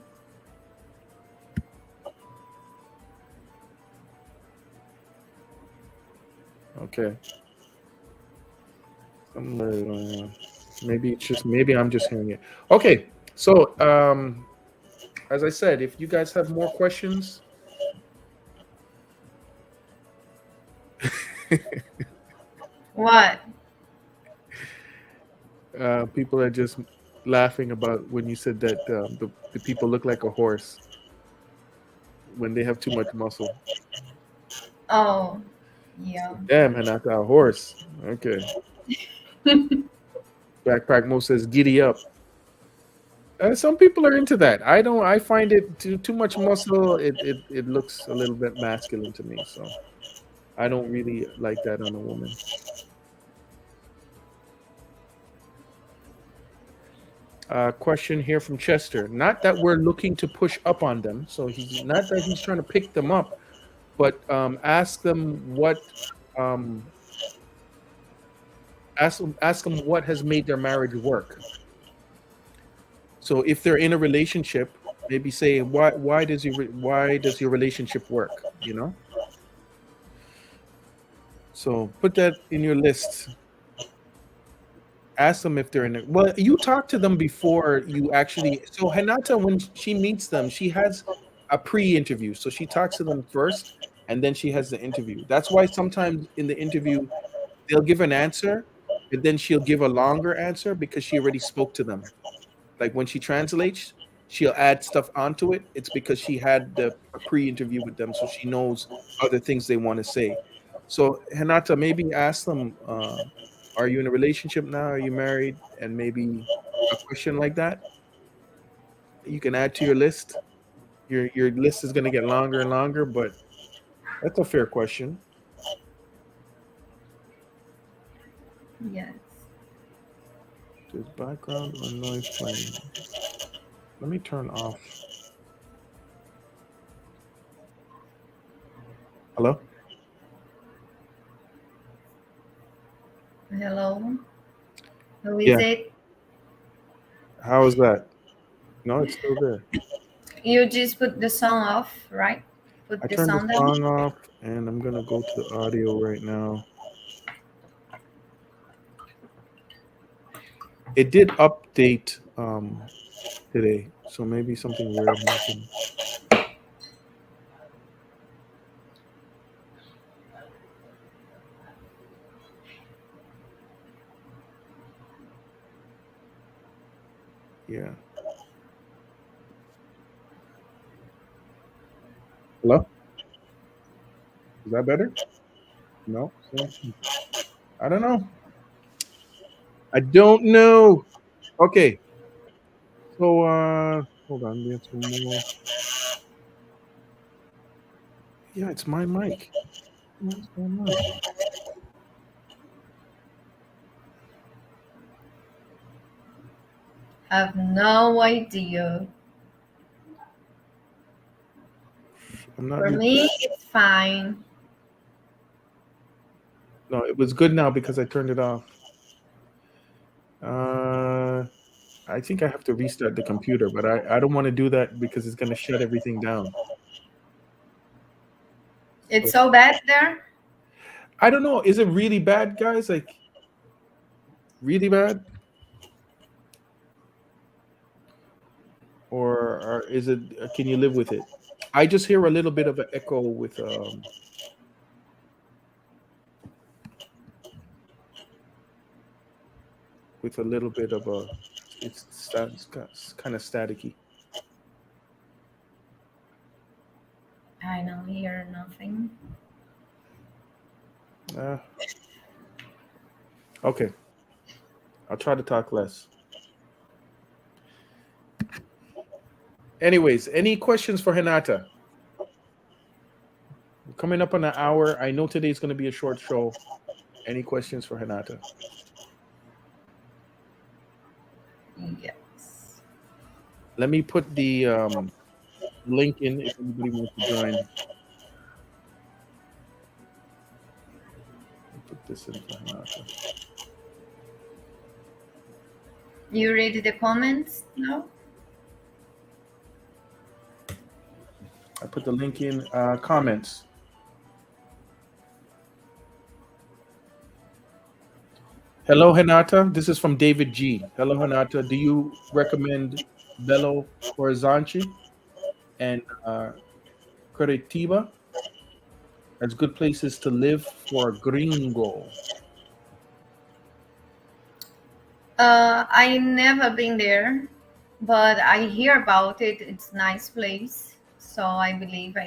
Okay. Maybe I'm just hearing it. Okay. So as I said, if you guys have more questions, What? people are just laughing about when you said that the people look like a horse when they have too much muscle. Oh, yeah. Damn, Hanaka, a horse. Okay. Backpack Mo says, giddy up. Some people are into that. I don't. I find it too much muscle. It looks a little bit masculine to me. So I don't really like that on a woman. Question here from Chester. Not that we're looking to push up on them. So he's not that he's trying to pick them up, but ask them what. Ask them what has made their marriage work. So if they're in a relationship, maybe say why does your relationship work? You know. So put that in your list. Ask them if they're in it. Well, you talk to them before you actually. So Hinata, when she meets them, she has a pre-interview. So she talks to them first, and then she has the interview. That's why sometimes in the interview, they'll give an answer, but then she'll give a longer answer because she already spoke to them. Like when she translates, she'll add stuff onto it. It's because she had a pre-interview with them, so she knows other things they want to say. So Hinata, maybe ask them, are you in a relationship now? Are you married? And maybe a question like that you can add to your list. Your list is going to get longer and longer, but that's a fair question. Yes. There's background or noise playing. Let me turn off. Hello? Hello. Who is Yeah. it? How is that? No, it's still there. You just put the song off, right? Put I the turned sound the down. song off, and I'm gonna go to the audio right now. It did update today, so maybe something weird happened. Yeah. Hello? Is that better? No? I don't know. I don't know. Okay. So hold on, we have some more. Yeah, it's my mic. What's going on? Have no idea. I'm not For used me, it's fine. No, it was good now because I turned it off. I think I have to restart the computer, but I don't want to do that because it's going to shut everything down. It's so bad there. I don't know. Is it really bad, guys? Like, really bad? Or is it, can you live with it? I just hear a little bit of an echo with a little bit of a it's kind of staticky. I don't hear nothing. Okay. I'll try to talk less. Anyways, any questions for Hinata? We're coming up on an hour. I know today's going to be a short show. Any questions for Hinata? Yes. Let me put the link in if anybody wants to join. Put this in for Hinata. You read the comments? No? I put the link in comments. Hello, Hinata. This is from David G. Hello, Hinata. Do you recommend Belo Horizonte and Curitiba as good places to live for gringo? I never been there, but I hear about it. It's a nice place. So I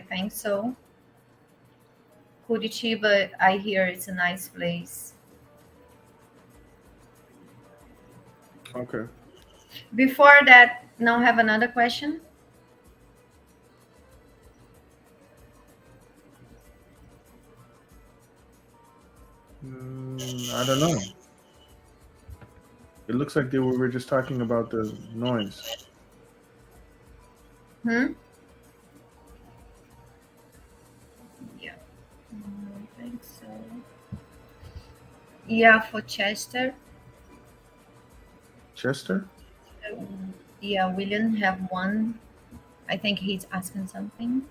think so. Curitiba, I hear it's a nice place. Okay. Before that, now have another question. I don't know. It looks like we were just talking about the noise. Yeah. I think so. Yeah, for Chester. Chester? Yeah, William have one. I think he's asking something.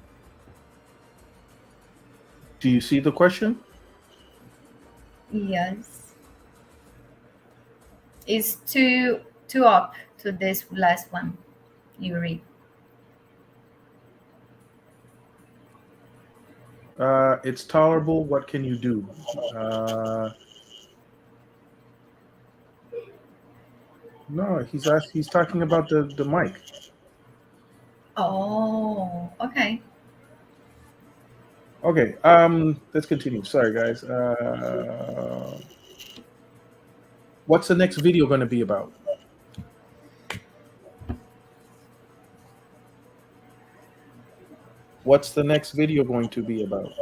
Do you see the question? Yes. It's two up to this last one you read. It's tolerable. What can you do? No, he's talking about the mic. Oh, okay. Okay, let's continue. Sorry, guys. What's the next video going to be about? What's the next video going to be about?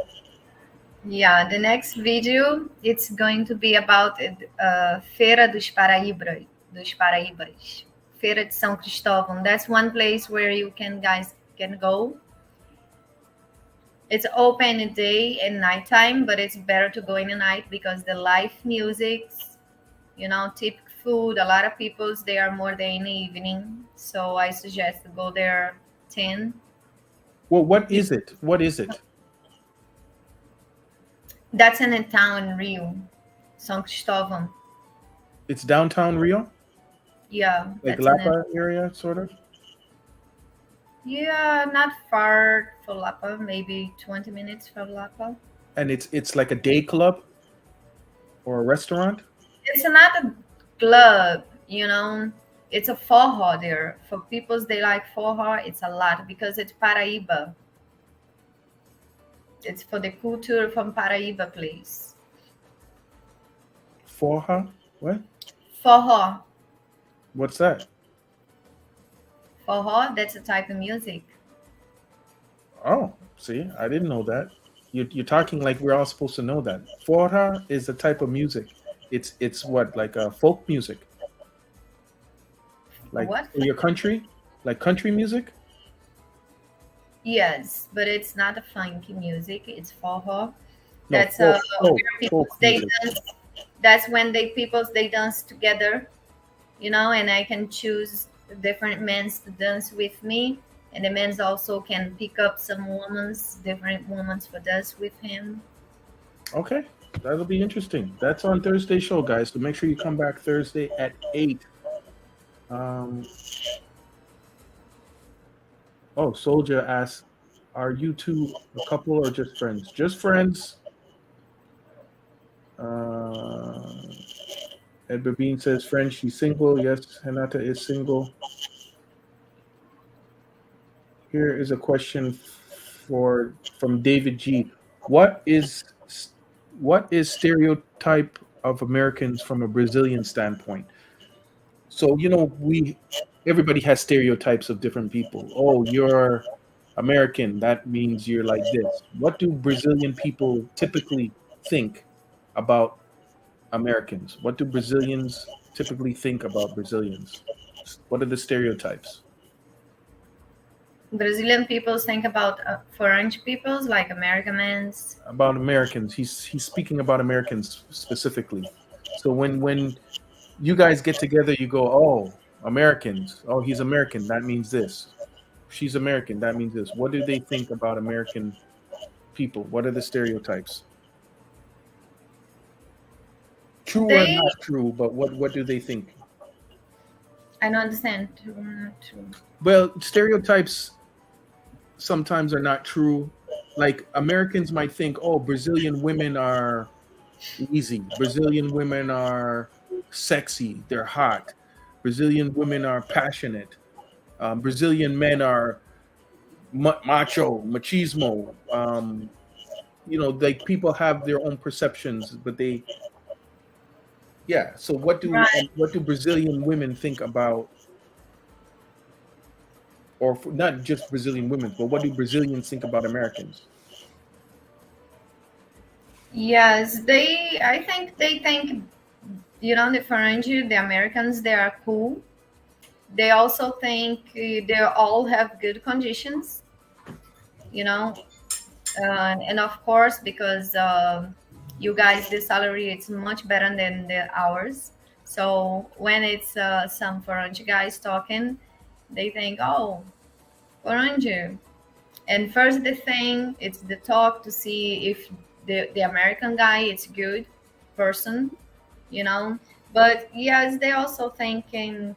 Yeah, the next video it's going to be about Feira dos Paraíbas. Feira de São Cristóvão. That's one place where you guys can go. It's open at day and nighttime, but it's better to go in the night because the live music, typical food, a lot of people's they are more there in the evening. So I suggest to go there 10. Well, what is it? What is it? That's in a town in Rio, São Cristóvão. It's downtown Rio? Yeah. Like Lapa area, sort of? Yeah, not far from Lapa, maybe 20 minutes from Lapa. And it's like a day club or a restaurant? It's not a club, It's a forró there. For people they like forró, it's a lot because it's Paraíba. It's for the culture from Paraíba place. Forró? What? Forró. What's that? Forró, that's a type of music. Oh, see, I didn't know that. You're talking like we're all supposed to know that. Forró is a type of music. It's what, like folk music? Like What? for your country? Like country music? Yes, but it's not a funky music. It's forró. No, That's folk they music. dance. That's when they dance together, and I can choose different men to dance with me, and the men also can pick up some different women for dance with him. Okay, that'll be interesting. That's on Thursday show, guys. So make sure you come back Thursday at 8. Soldier asks, are you two a couple or just friends? Just friends. Edward Bean says French. She's single. Yes, Renata is single. Here is a question from David G. What is stereotype of Americans from a Brazilian standpoint? So everybody has stereotypes of different people. Oh, you're American. That means you're like this. What do Brazilian people typically think about Americans? What do Brazilians typically think about Brazilians? What are the stereotypes? Brazilian people think about foreign peoples like Americans. About Americans. He's speaking about Americans specifically. So when you guys get together, you go, oh, Americans. Oh, he's American. That means this. She's American. That means this. What do they think about American people? What are the stereotypes? True or not true, but what do they think? I don't understand. True or not true. Well, stereotypes sometimes are not true. Like Americans might think, oh, Brazilian women are easy. Brazilian women are sexy. They're hot. Brazilian women are passionate. Brazilian men are macho, machismo. Like people have their own perceptions, but So what do Brazilian women think about? Or not just Brazilian women, but what do Brazilians think about Americans? Yes, I think they think, the foreign, the Americans, they are cool. They also think they all have good conditions, and of course, because you guys, the salary it's much better than ours. So when it's some foreign guys talking, they think, oh, foreign. And first the thing, it's the talk to see if the American guy is good person, But yes, they also thinking,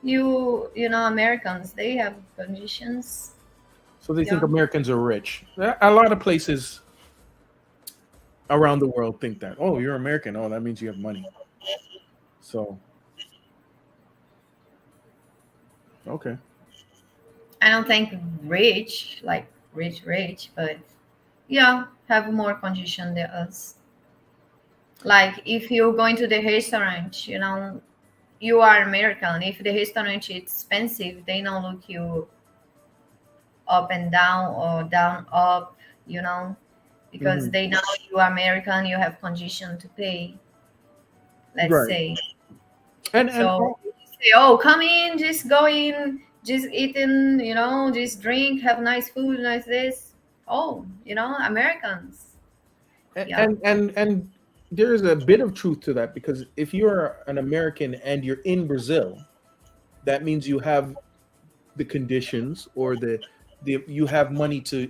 Americans, they have conditions. So they think Americans are rich. A lot of places around the world think that. Oh, you're American. Oh, that means you have money. So, okay. I don't think rich, like rich, but have more condition than us. Like if you're going to the restaurant, you are American. If the restaurant is expensive, they don't look you up and down or down up, because they know you are American, you have condition to pay. Let's say. And say, oh, come in, just go in, just eating, just drink, have nice food, nice this. Oh, Americans. And there is a bit of truth to that, because if you're an American and you're in Brazil, that means you have the conditions or you have money to,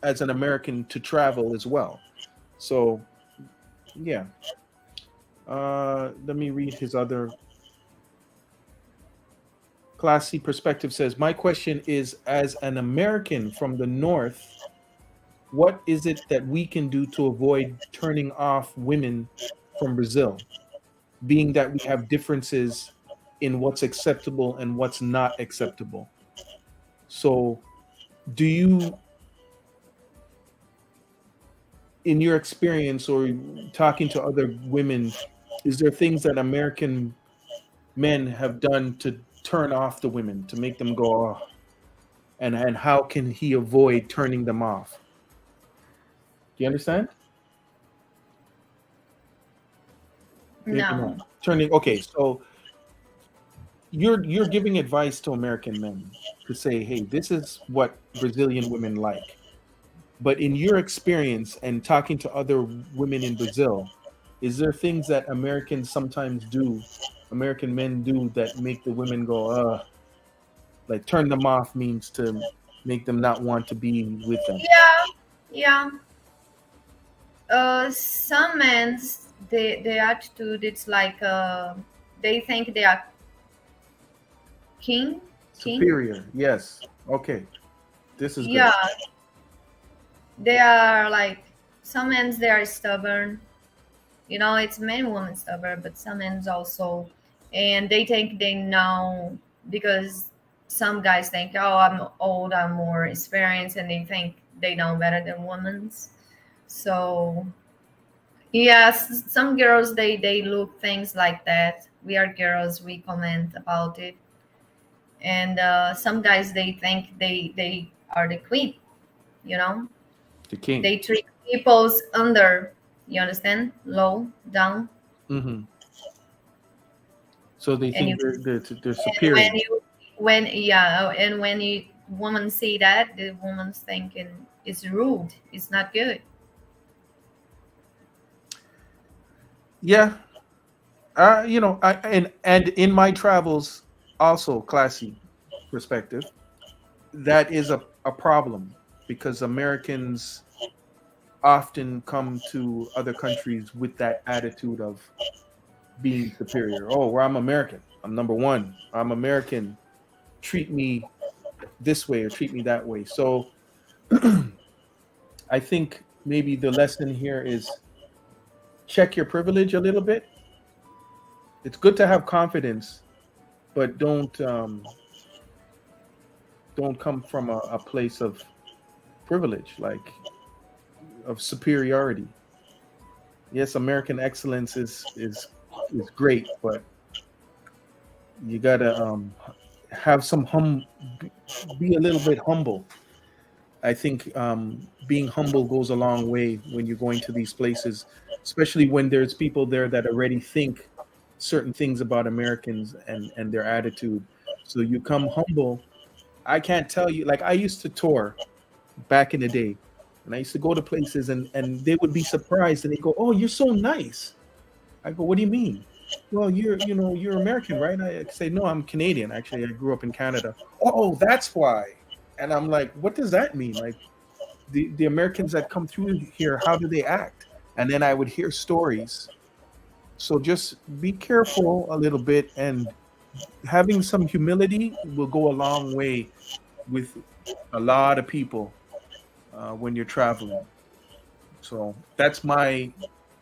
as an American, to travel as well. So, yeah. Let me read his other. Classy Perspective says, my question is, as an American from the North, what is it that we can do to avoid turning off women from Brazil, being that we have differences in what's acceptable and what's not acceptable? So do you, in your experience or talking to other women, is there things that American men have done to turn off the women, to make them go, oh, and how can he avoid turning them off? Do you understand? No. Okay, so you're giving advice to American men to say, hey, this is what Brazilian women like. But in your experience and talking to other women in Brazil, is there things that Americans sometimes do, American men do, that make the women go, like turn them off means to make them not want to be with them? Yeah. Some men, the attitude, it's like they think they are king. Superior, yes. Okay. This is good. Yeah. They are like, some men, they are stubborn. You know, it's many women stubborn, but some men also, and they think they know because some guys think, oh, I'm old, I'm more experienced, and they think they know better than women. So yes, some girls they look things like that. We are girls, we comment about it, and some guys they think they are the queen. You know, The king. they treat people's under. You understand? Low, down, Mm-hmm. So they and think you they're and superior. when you women see that, the woman's thinking it's rude. It's not good. Yeah. You know, and in my travels, also classy perspective, that is a problem because Americans often come to other countries with that attitude of being superior. Oh, well, I'm American. I'm number one. I'm American. Treat me this way or treat me that way. So I think maybe the lesson here is check your privilege a little bit. It's good to have confidence, but don't come from a place of privilege, like of superiority. Yes, American excellence is great, but you gotta have some be a little bit humble. I think being humble goes a long way when you're going to these places, especially when there's people there that already think certain things about Americans and their attitude. So you come humble. I can't tell you, like I used to tour back in the day, and I used to go to places and they would be surprised and they go, "Oh, you're so nice." I go, "What do you mean?" "Well, you're American, right?" I say, "No, I'm Canadian. Actually, I grew up in Canada." "Oh, that's why." And I'm like, "What does that mean? Like the Americans that come through here, how do they act?" And then I would hear stories. So just be careful a little bit, and having some humility will go a long way with a lot of people when you're traveling. So that's my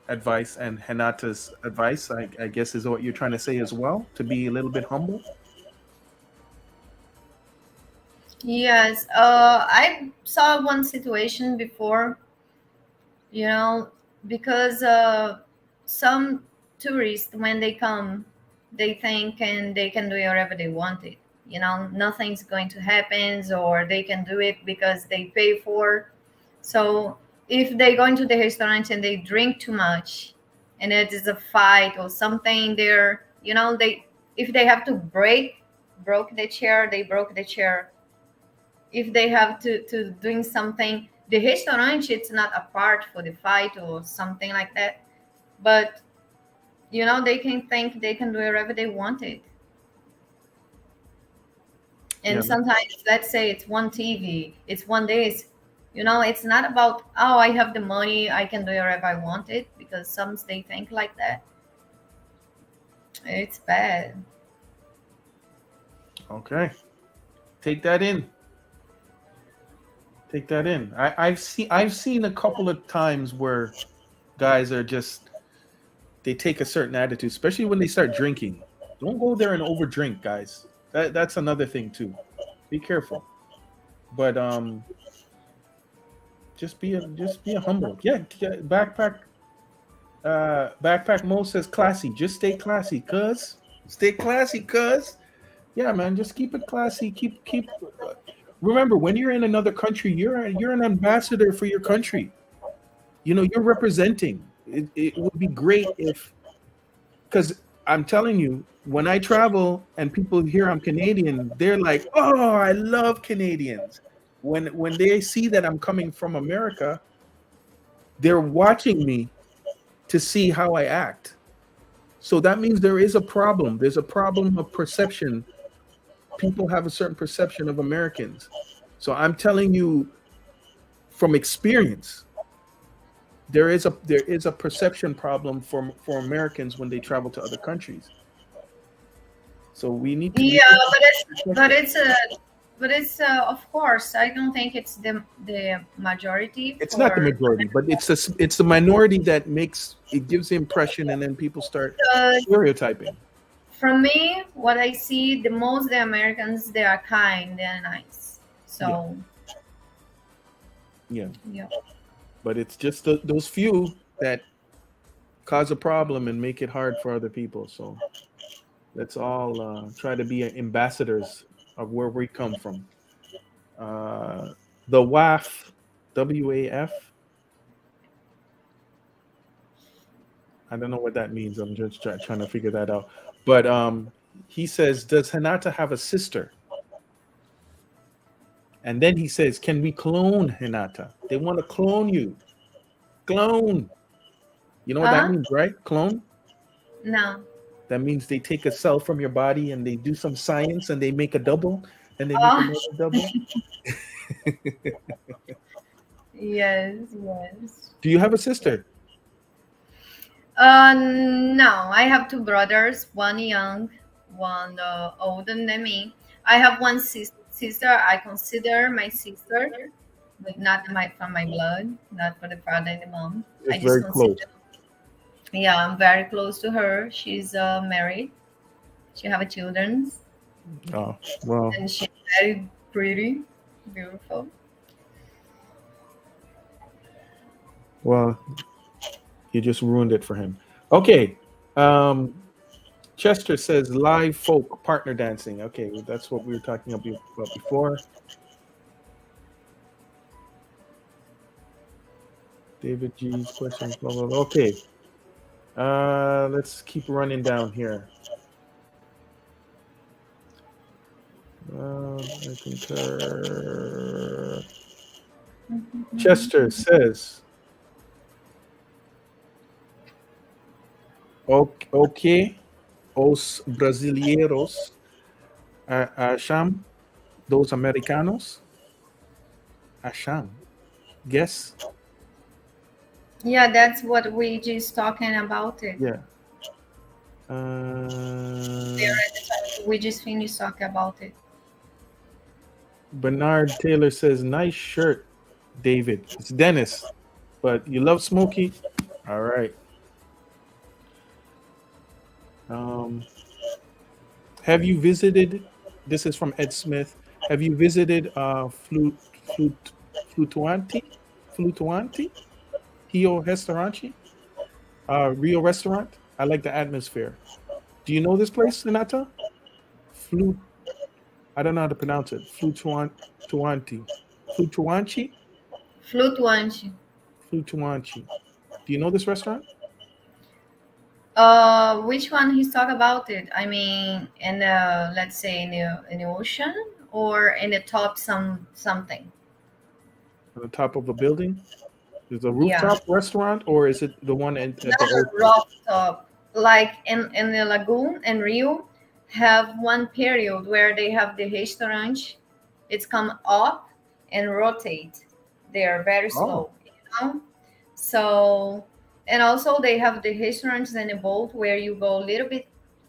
advice, and Hanata's advice, I guess, is what you're trying to say as well, to be a little bit humble. Yes, I saw one situation before, you know, because some tourists, when they come, they think and they can do whatever they want it. You know, nothing's going to happen, or they can do it because they pay for. So if they go into the restaurant and they drink too much, and it is a fight or something there, you know, they if they have to broke the chair, they broke the chair. If they have to doing something, the restaurant, it's not a part for the fight or something like that, but you know, they can think they can do whatever they wanted. Yeah, And sometimes, let's say it's one TV, it's one this, you know, it's not about, oh, I have the money, I can do whatever I wanted, because some they think like that. It's bad. okay. Take that in. Take that in. I've seen a couple of times where guys are just they take a certain attitude, especially when they start drinking. Don't go there and overdrink, guys. That's another thing too. Be careful. But just be a humble. Yeah, backpack Mo says classy. Just stay classy, cuz. Stay classy, cuz. Yeah, man, just keep it classy. Keep remember, when you're in another country, you're an ambassador for your country. You know, you're representing. It would be great if, because I'm telling you, when I travel and people hear I'm Canadian, they're like, "Oh, I love Canadians." When they see that I'm coming from America, they're watching me to see how I act. So that means there is a problem. There's a problem of perception. People have a certain perception of Americans. So I'm telling you from experience, there is a perception problem for Americans when they travel to other countries. So we need to Yeah, but it's but it's of course I don't think it's the majority. It's not the for majority, but it's the minority that makes it gives the impression, and then people start uh, stereotyping. from me, what I see, the most the Americans, they are kind, they're nice. So Yeah, yeah. but it's just those few that cause a problem and make it hard for other people. So let's all try to be ambassadors of where we come from. The WAF, WAF. I don't know what that means. I'm just trying to figure that out. But he says, does Hinata have a sister? And then he says, can we clone Hinata? They want to clone you. Clone. You know what that means, right? Clone? No. That means they take a cell from your body and they do some science and they make a double and they make Oh. another double. Yes. Do you have a sister? No, I have two brothers, one young, one older than me. I have one sister. I consider my sister, but not from my blood, not for the father and the mom. It's I just very consider. close. Yeah, I'm very close to her. She's married. She have children, Oh, well. and she's very pretty, beautiful. Well, you just ruined it for him. Okay. Chester says live folk partner dancing. Okay, well, that's what we were talking about before. David G's questions. Blah, blah, blah. Okay. Let's keep running down here. I concur. Chester says, okay, os brasileiros acham dos americanos? Acham. Guess? Yeah, that's what we just talking about it. Yeah. We just finished talking about it. Bernard Taylor says, nice shirt, David. It's Dennis, but you love Smokey? All right. Have you visited, this is from Ed Smith, have you visited Flutuante? Rio Restaurante? Rio Restaurant? I like the atmosphere. Do you know this place, Renata? I don't know how to pronounce it. Flutuante. Flutuante. Do you know this restaurant? Which one he's talking about it? I mean, in the, let's say in the ocean, or in the top something. On the top of a building? Is it a rooftop restaurant, or is it the one at Not the a rooftop. Like in the lagoon and Rio, have one period where they have the restaurant. It's come up and rotate. They are very slow, you know. So, and also they have the restaurants and a boat where you go a little bit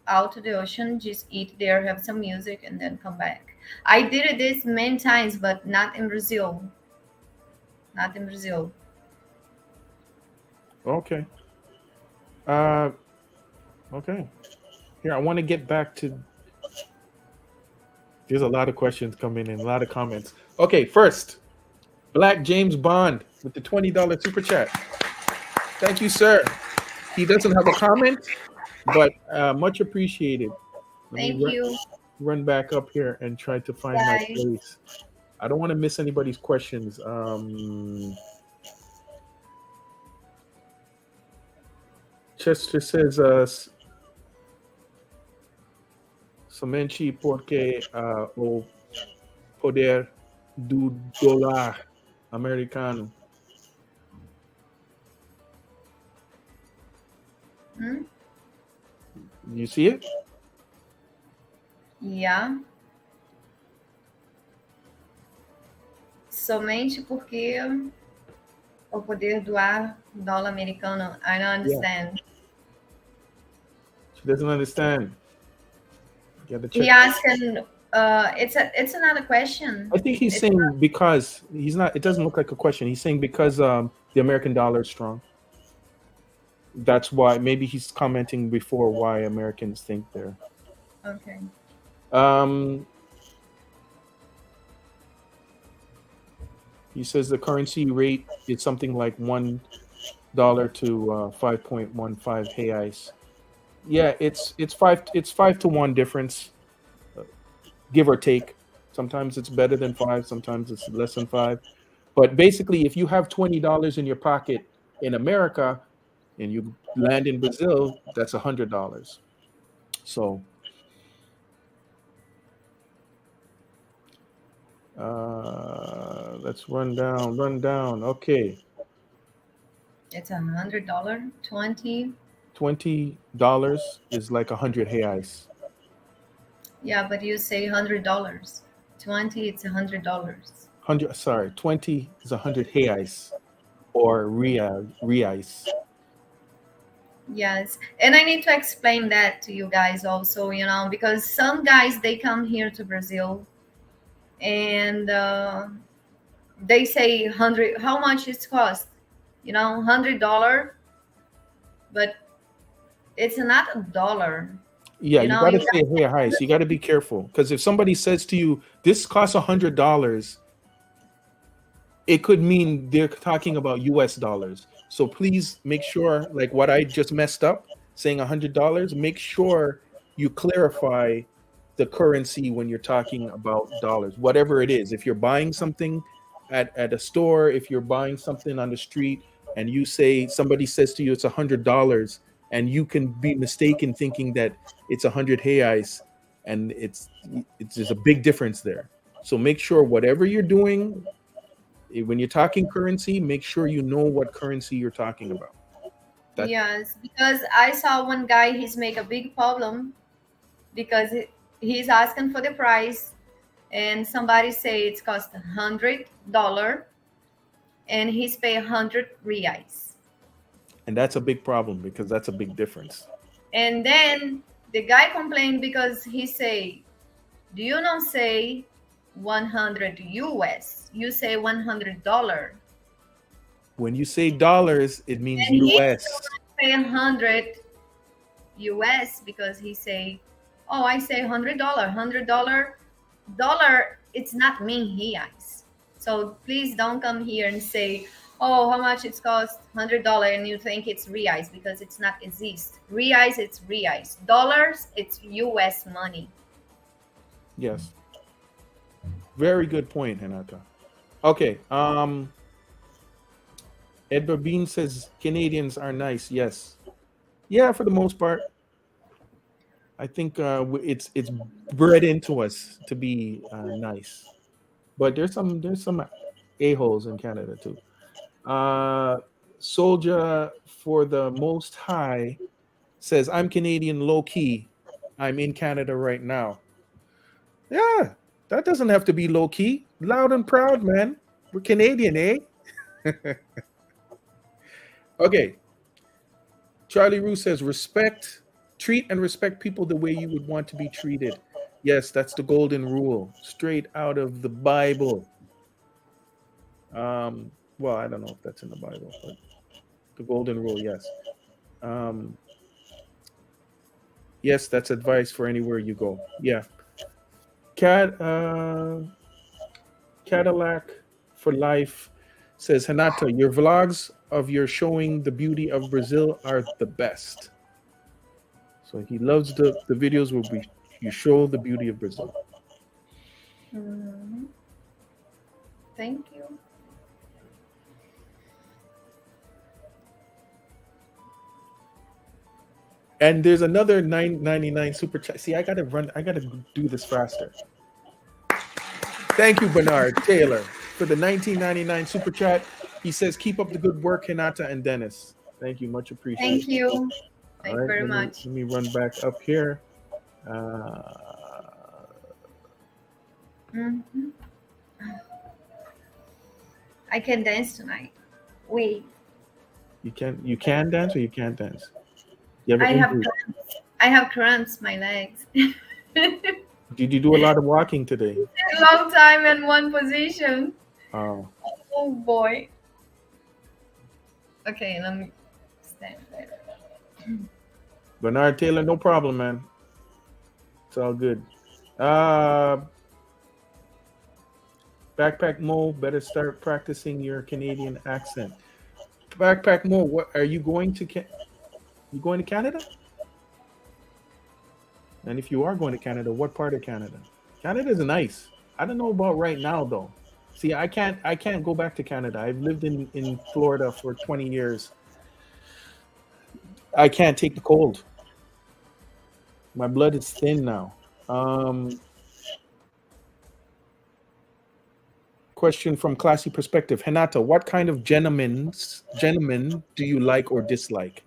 out to the ocean, just eat there, have some music, and then come back. I did this many times, but not in Brazil. Not in Brazil. Okay. Okay. Here, I want to get back to. There's a lot of questions coming in, a lot of comments. Okay, first, Black James Bond with the $20 super chat. Thank you, sir. He doesn't have a comment, but much appreciated. Thank you. Run back up here and try to find my place. I don't want to miss anybody's questions. Chester says, somente porque o poder do dólar americano. You see it? Yeah. Somente porque o poder do dólar americano. I don't understand. Yeah. She doesn't understand. He asking It's another question. I think he's It's saying because he's not. It doesn't look like a question. He's saying because the American dollar is strong. That's why maybe he's commenting before why Americans think they're. okay. Um, he says the currency rate is something like $1 to 5.15 reais. Yeah, it's 5 to 1 difference, give or take. Sometimes it's better than 5. Sometimes it's less than 5. But basically, if you have $20 in your pocket in America and you land in Brazil, that's $100. So let's run down. Okay, It's $100, 20. $20 is like 100 reais. Yeah, but you say $100. 20, it's $100. 20 is 100 reais or reais. Yes, and I need to explain that to you guys also, because some guys they come here to Brazil and they say 100. How much it cost? $100, but it's not a dollar. Yeah, You you know, got to you say reais. You got to be careful because if somebody says to you, "This costs $100," it could mean they're talking about US dollars. So please make sure, like what I just messed up, saying $100, make sure you clarify the currency when you're talking about dollars, whatever it is. If you're buying something at a store, if you're buying something on the street and somebody says to you it's $100 and you can be mistaken thinking that it's 100 reais and it's there's a big difference there. So make sure whatever you're doing, when you're talking currency, make sure you know what currency you're talking about. yes, because I saw one guy. He's make a big problem because he's asking for the price, and somebody say it's cost $100, and he's pay 100 reais. And that's a big problem because that's a big difference. And then the guy complained because he say, "Do you not say 100 US? You say $100." When you say dollars, it means And he US. pay 100 US because he say, "Oh, I say $100. Dollar, it's not mean reais." So please don't come here and say, "Oh, how much it costs $100," and you think it's reais because it's not exist. Reais, it's reais. Dollars, it's US money. Yes. Very good point, Renata. Okay. Edward Bean says Canadians are nice. Yes. Yeah, for the most part. I think it's bred into us to be nice, but there's some a-holes in Canada too. Soldier for the Most High says, "I'm Canadian low key. I'm in Canada right now." Yeah, that doesn't have to be low key. Loud and proud, man. We're Canadian, eh? Okay. Charlie Rue says, treat and respect people the way you would want to be treated. Yes, that's the golden rule, straight out of the Bible. Well, I don't know if that's in the Bible, but the golden rule, yes. Yes, that's advice for anywhere you go. Yeah. Cadillac for Life says, "Hanata, your vlogs of your showing the beauty of Brazil are the best." So he loves the videos where you show the beauty of Brazil. Mhm. Thank you. And there's another $9.99 super chat. See, I gotta do this faster. Thank you, Bernard Taylor, for the $19.99 super chat. He says, "Keep up the good work, Hinata and Dennis." Thank you, much appreciated. Thank you. Thank you very much. Let me run back up here. Mhm. I can dance tonight. Wait. You can dance or you can't dance? You have I an have injury? cramps. I have cramps my legs. Did you do a lot of walking today? Long time in one position. Oh, Oh boy. Okay, let me stand there. Bernard Taylor, no problem, man. It's all good. Backpack Mo, better start practicing your Canadian accent. Backpack Mo, what are you going to? You going to Canada? And if you are going to Canada, what part of Canada? Canada's nice. I don't know about right now though. See, I can't go back to Canada. I've lived in Florida for 20 years. I can't take the cold. My blood is thin now. Question from Classy Perspective. Hinata, what kind of gentlemen do you like or dislike?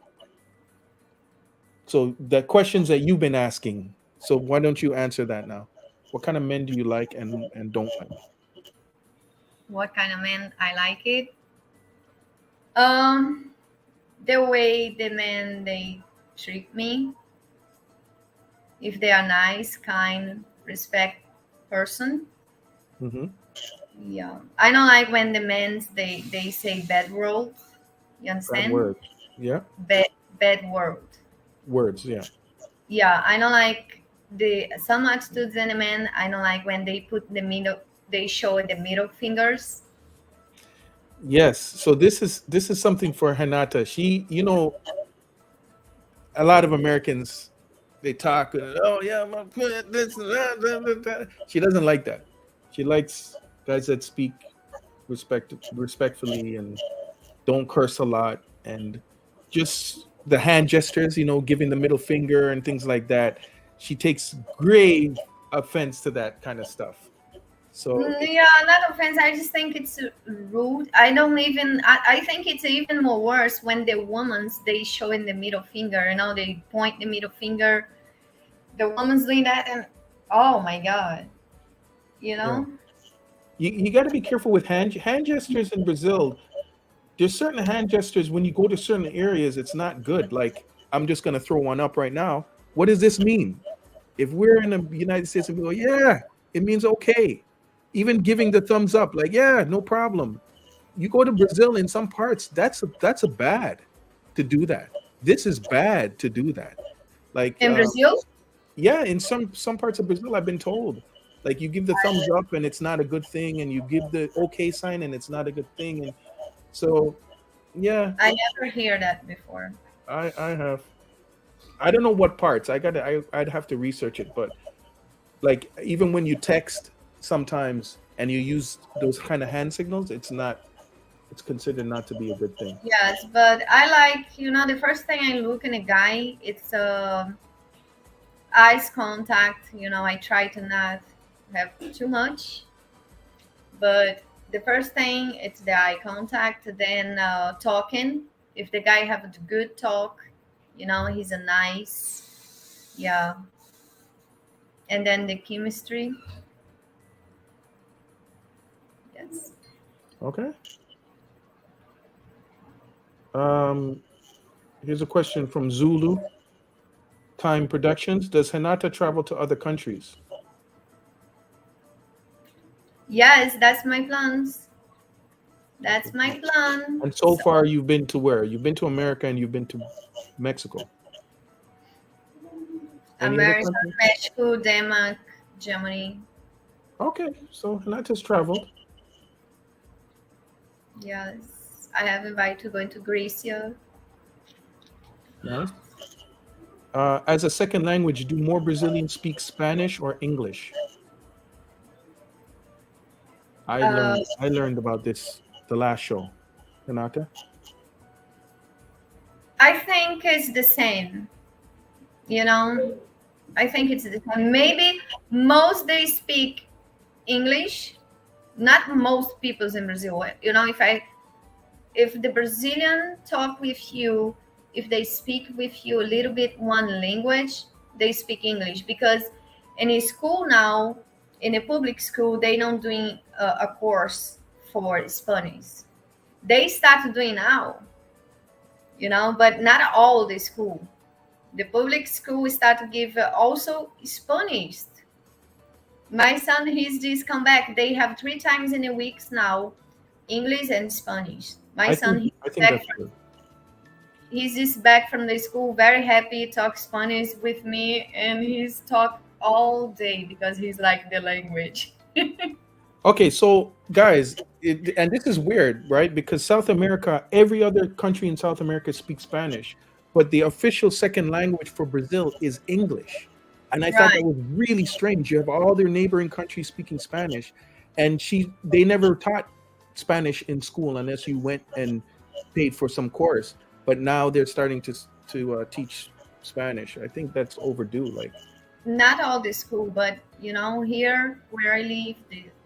So the questions that you've been asking. So why don't you answer that now? What kind of men do you like and don't like? What kind of man I like it? The way the men they treat me. If they are nice, kind, respect person. Mm-hmm. Yeah. I don't like when the men they say bad words. You understand? Bad word. Yeah. Bad word. Words, yeah. Yeah, I don't like some attitudes in a man. I don't like when they show the middle fingers. Yes. So this is something for Hinata. She, a lot of Americans, they talk, oh yeah, I'm gonna put this and that. She doesn't like that. She likes guys that speak respectfully and don't curse a lot, and just the hand gestures, giving the middle finger and things like that. She takes grave offense to that kind of stuff. So Yeah, not offense. I just think it's rude. I think it's even more worse when the women's they show in the middle finger. They point the middle finger. The woman's doing that, and oh my god, Yeah. You got to be careful with hand gestures in Brazil. There's certain hand gestures when you go to certain areas, it's not good. Like, I'm just going to throw one up right now. What does this mean? If we're in the United States and we go, yeah, it means okay. Even giving the thumbs up, like, yeah, no problem. You go to Brazil in some parts, that's a bad to do that. This is bad to do that. Like in Brazil? Yeah, in some parts of Brazil, I've been told. Like, you give the thumbs up and it's not a good thing, and you give the okay sign and it's not a good thing. And so, yeah. I never hear that before. I have. I don't know what parts. I'd have to research it, but like even when you text sometimes and you use those kind of hand signals, it's considered not to be a good thing. Yes, but I like, the first thing I look in a guy, it's eyes contact. I try to not have too much, but the first thing it's the eye contact, then talking. If the guy have a good talk, he's a nice, yeah, and then the chemistry. Yes. Okay. Here's a question from Zulu Time Productions. Does Hinata travel to other countries? Yes, that's my plans. That's my plan. And so far, you've been to where? You've been to America and you've been to Mexico. Any other America, country? Mexico, Denmark, Germany. Okay, so Hinata's traveled. Yes, I have invited to go into Greece. Nice. As a second language, do more Brazilians speak Spanish or English? I learned about this the last show. Hinata? I think it's the same. I think it's the same. Maybe most they speak English. Not most people in Brazil. If the Brazilian talk with you, if they speak with you a little bit one language, they speak English, because in a school now, in a public school, they don't doing a course for Spanish. They start doing now, but not all the school. The public school start to give also Spanish. My son, he's just come back. They have 3 times in a week now, English and Spanish. My son, I think that's good. he's just back from the school, very happy, talk Spanish with me, and he's talk all day because he's like the language. Okay, so guys, and this is weird, right? Because South America, every other country in South America speaks Spanish, but the official second language for Brazil is English. And I thought that Right. was really strange. You have all their neighboring countries speaking Spanish, and they never taught Spanish in school unless you went and paid for some course. But now they're starting to teach Spanish. I think that's overdue. Like, Not all the school, but here where I live,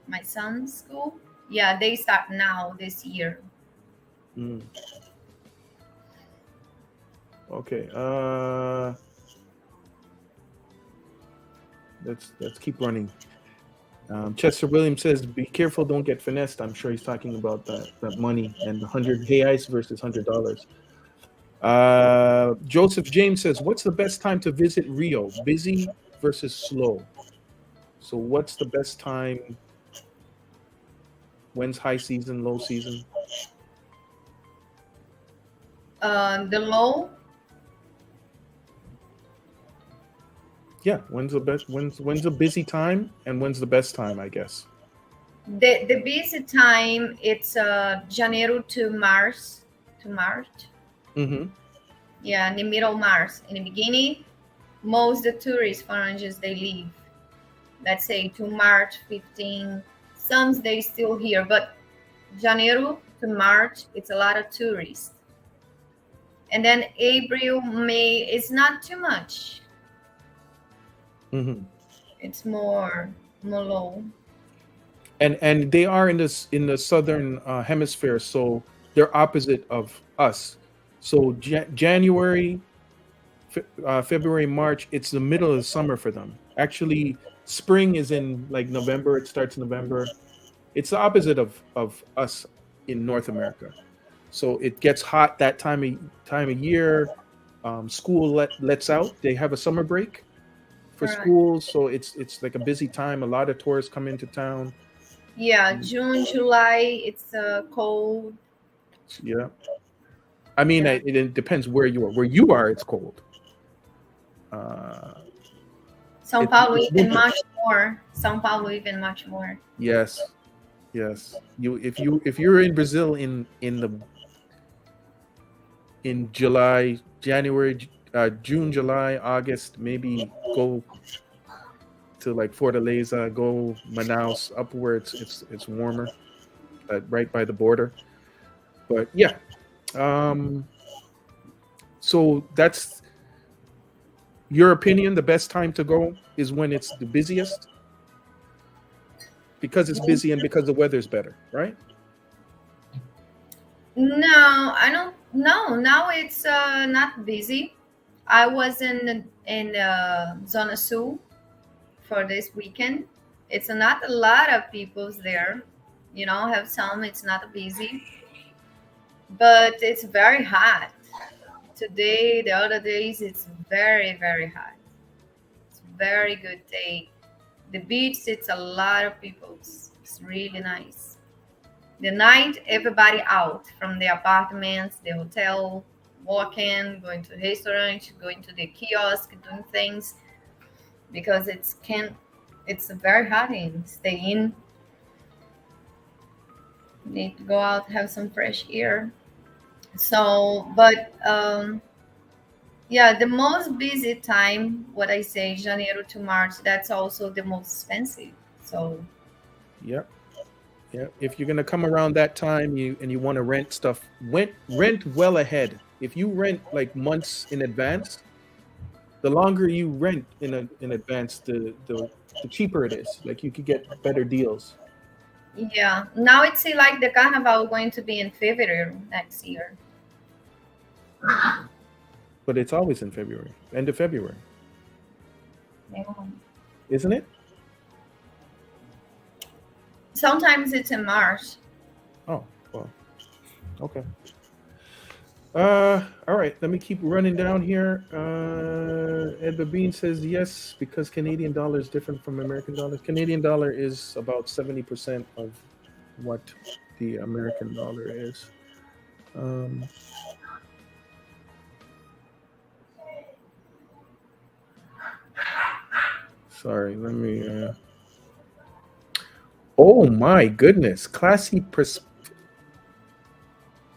my son's school, yeah, they start now this year. mm. Okay. Let's keep running. Chester Williams says, "Be careful, don't get finessed." I'm sure he's talking about that money and 100 reais versus $100. Joseph James says, "What's the best time to visit Rio? Busy versus slow." So, what's the best time? When's high season, low season? The low, Yeah, when's the best? When's a busy time, and when's the best time? I guess. the busy time, it's Janeiro to March, to March. Mm-hmm. Yeah, in the middle of March. In the beginning, most the tourists foreigners they leave. Let's say to March 15. Some they still here, but Janeiro to March, it's a lot of tourists. And then April, May is not too much. Mm-hmm. It's more low. And they are in the southern hemisphere, so they're opposite of us. So January, February, March, it's the middle of the summer for them. Actually, spring is in like November. It starts in November. It's the opposite of us in North America. So it gets hot that time of year. School lets out. They have a summer break for Right. schools, so it's like a busy time. A lot of tourists come into town. Yeah, June, July, it's cold. Yeah, I mean, Yeah. it depends where you are. Where you are, it's cold. São It's Paulo even winter. much more. São Paulo even much more. Yes. If you're in Brazil in July, January, June, July, August, maybe go to like Fortaleza, go Manaus, up where it's warmer, right by the border. But yeah, so that's your opinion. The best time to go is when it's the busiest, because it's busy and because the weather's better, right? No, I don't. No, now it's not busy. I was in Zona Sul for this weekend. It's not a lot of people there. Have some. It's not busy, but it's very hot. Today, the other days, it's very, very hot. It's very good day. The beach, it's a lot of people. It's really nice. The night, everybody out from the apartments, the hotel, walking, going to restaurant, going to the kiosk, doing things because it's very hot in. Stay in. Need to go out, have some fresh air. So, but yeah, the most busy time, what I say, Janeiro to March, that's also the most expensive. So, Yep. Yeah. If you're gonna come around that time, you want to rent stuff, rent well ahead. If you rent like months in advance, the longer you rent in advance, the cheaper it is. Like you could get better deals. yeah, now it's like the carnival going to be in February next year. But it's always in February, end of February, Yeah. isn't it? Sometimes it's in March. Oh, well, okay. All right, let me keep running down here. Ed Bean says yes because Canadian dollar is different from American dollar. Canadian dollar is about 70% of what the American dollar is. Um, sorry, let me. Oh my goodness, classy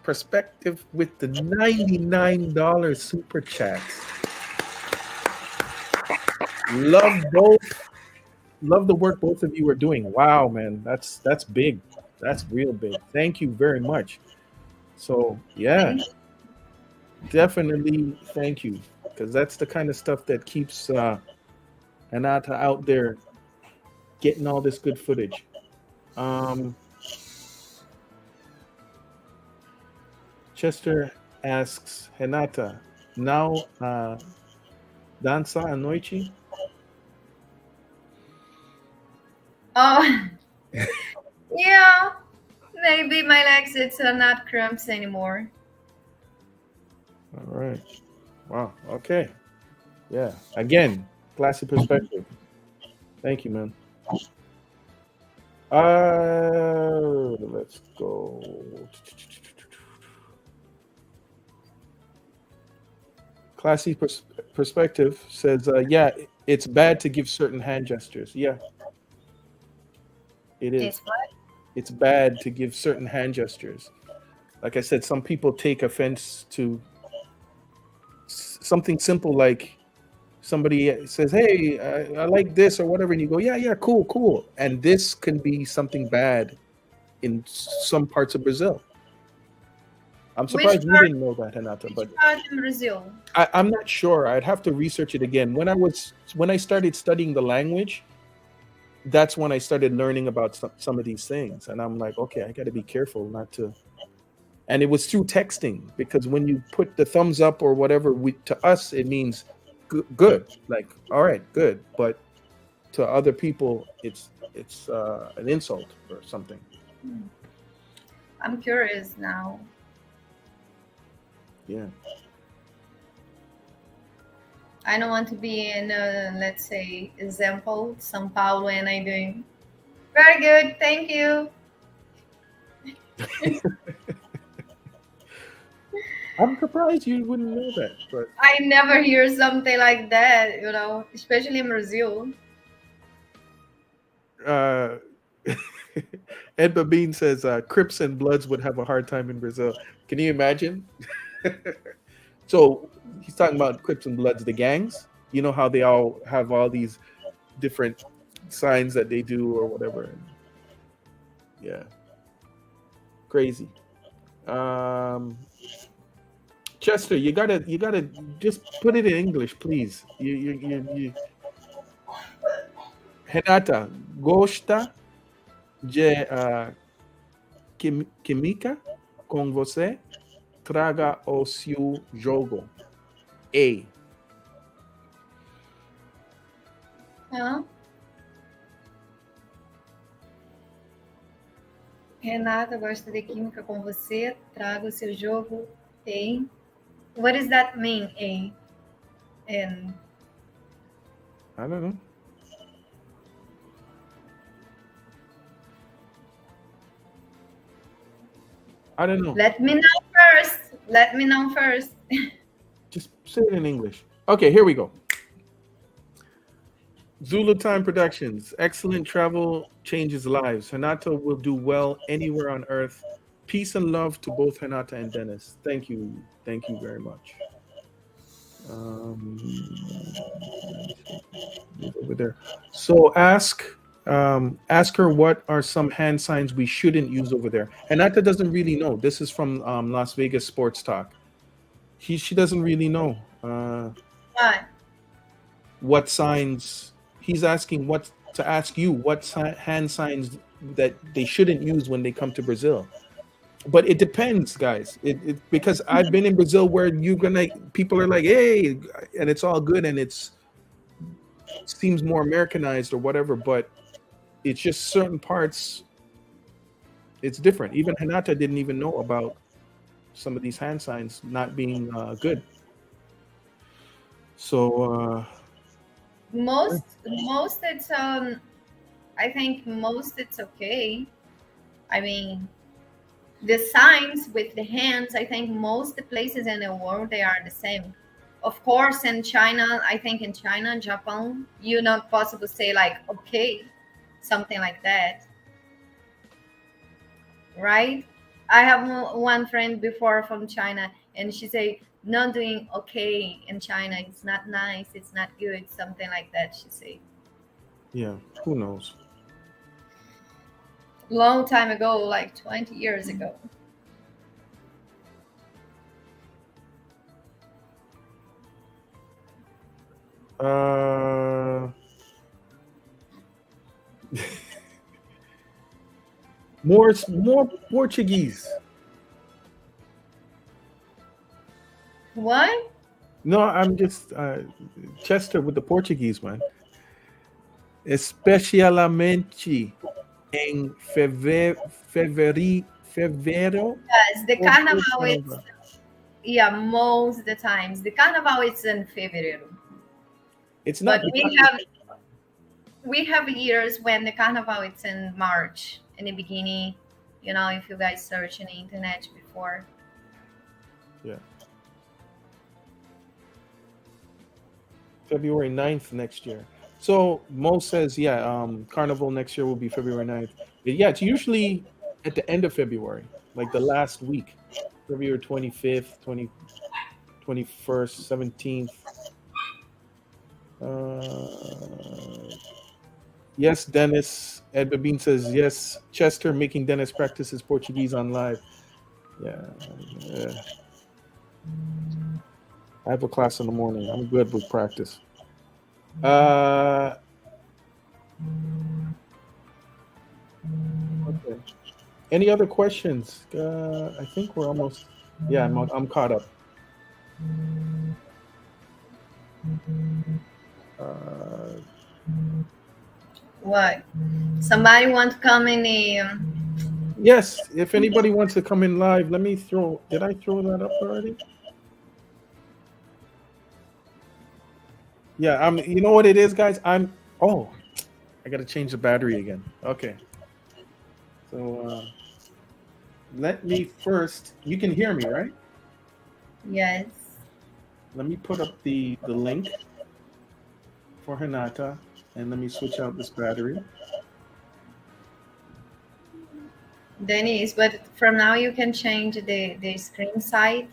perspective with the $99 super chats. Love the work both of you are doing. Wow, man, that's big. That's real big. Thank you very much. So yeah, definitely thank you because that's the kind of stuff that keeps Anata out there getting all this good footage. Um, Chester asks Renata, now dança à noite? Oh, yeah. Maybe my legs it's not cramps anymore. All right. Wow. Okay. Yeah. Again, classy perspective. Thank you, man. Let's go. Classy perspective says, yeah, it's bad to give certain hand gestures. Yeah, it is. It's what? It's bad to give certain hand gestures. Like I said, some people take offense to something simple like somebody says, "Hey, I like this" or whatever, and you go, "Yeah, yeah, cool, cool." And this can be something bad in some parts of Brazil. I'm surprised you didn't know that, Renata. But Which part in Brazil? I'm not sure. I'd have to research it again. When I started studying the language, that's when I started learning about some of these things, and I'm like, okay, I got to be careful not to. And it was through texting because when you put the thumbs up or whatever, to us it means good, like all right, good, but to other people it's an insult or something. I'm curious now. Yeah. I don't want to be in a, let's say, example, São Paulo, and I'm doing very good, thank you. I'm surprised you wouldn't know that, but I never hear something like that, especially in Brazil. Ed Babine says Crips and Bloods would have a hard time in Brazil. Can you imagine? So he's talking about Crips and Bloods, the gangs. You know how they all have all these different signs that they do or whatever. Yeah, crazy. Chester, you gotta just put it in English, please. You Renata, gosta de química com você? Traga o seu jogo. A. Hã? Renata gosta de química com você. Traga o seu jogo. A. What does that mean? A. And I don't know. I don't know. let me know first. Just say it in English. Okay, here we go. Zulu Time Productions. Excellent travel changes lives. Hinata will do well anywhere on earth. Peace and love to both Hinata and Dennis. Thank you. Thank you very much. Over there. So ask her what are some hand signs we shouldn't use over there. Hinata doesn't really know. This is from Las Vegas Sports Talk. She doesn't really know what signs. He's asking what hand signs that they shouldn't use when they come to Brazil. But it depends, guys. Because I've been in Brazil where people are like, hey, and it's all good and it seems more Americanized or whatever, but it's just certain parts. It's different. Even Hinata didn't even know about some of these hand signs not being good. So Most it's I think most it's okay. I mean, the signs with the hands, I think most the places in the world they are the same. Of course, in China, I think in China, Japan, you're not possible to say like okay, something like that, right? I have one friend before from China, and she say not doing okay in China. It's not nice. It's not good. Something like that. She say. yeah, who knows? Long time ago, like 20 years ago. More Portuguese. What? No, I'm just Chester with the Portuguese, man. Especialmente em fevereiro. Yes, the ou carnival is carnaval. yeah, most of the times. The carnival is in Fevereiro. It's not. But we have years when the carnival it's in March in the beginning. You know, if you guys search in the internet before. Yeah. February 9th next year. So Mo says, yeah, Carnival next year will be February 9th. But yeah, it's usually at the end of February, like the last week, February 25th, 21st, 17th. Yes, Dennis. Ed Babine says, yes, Chester making Dennis practice his Portuguese on live. Yeah. I have a class in the morning. I'm good with practice. Okay. Any other questions? I think we're almost. Yeah, I'm caught up. What? Somebody want to come in the Yes, if anybody wants to come in live, let me throw. Did I throw that up already? Yeah, you know what it is, guys? I gotta change the battery again. Okay. So let me first, you can hear me, right? yes. Let me put up the link for Hinata, and let me switch out this battery. Denise, but from now you can change the screen side.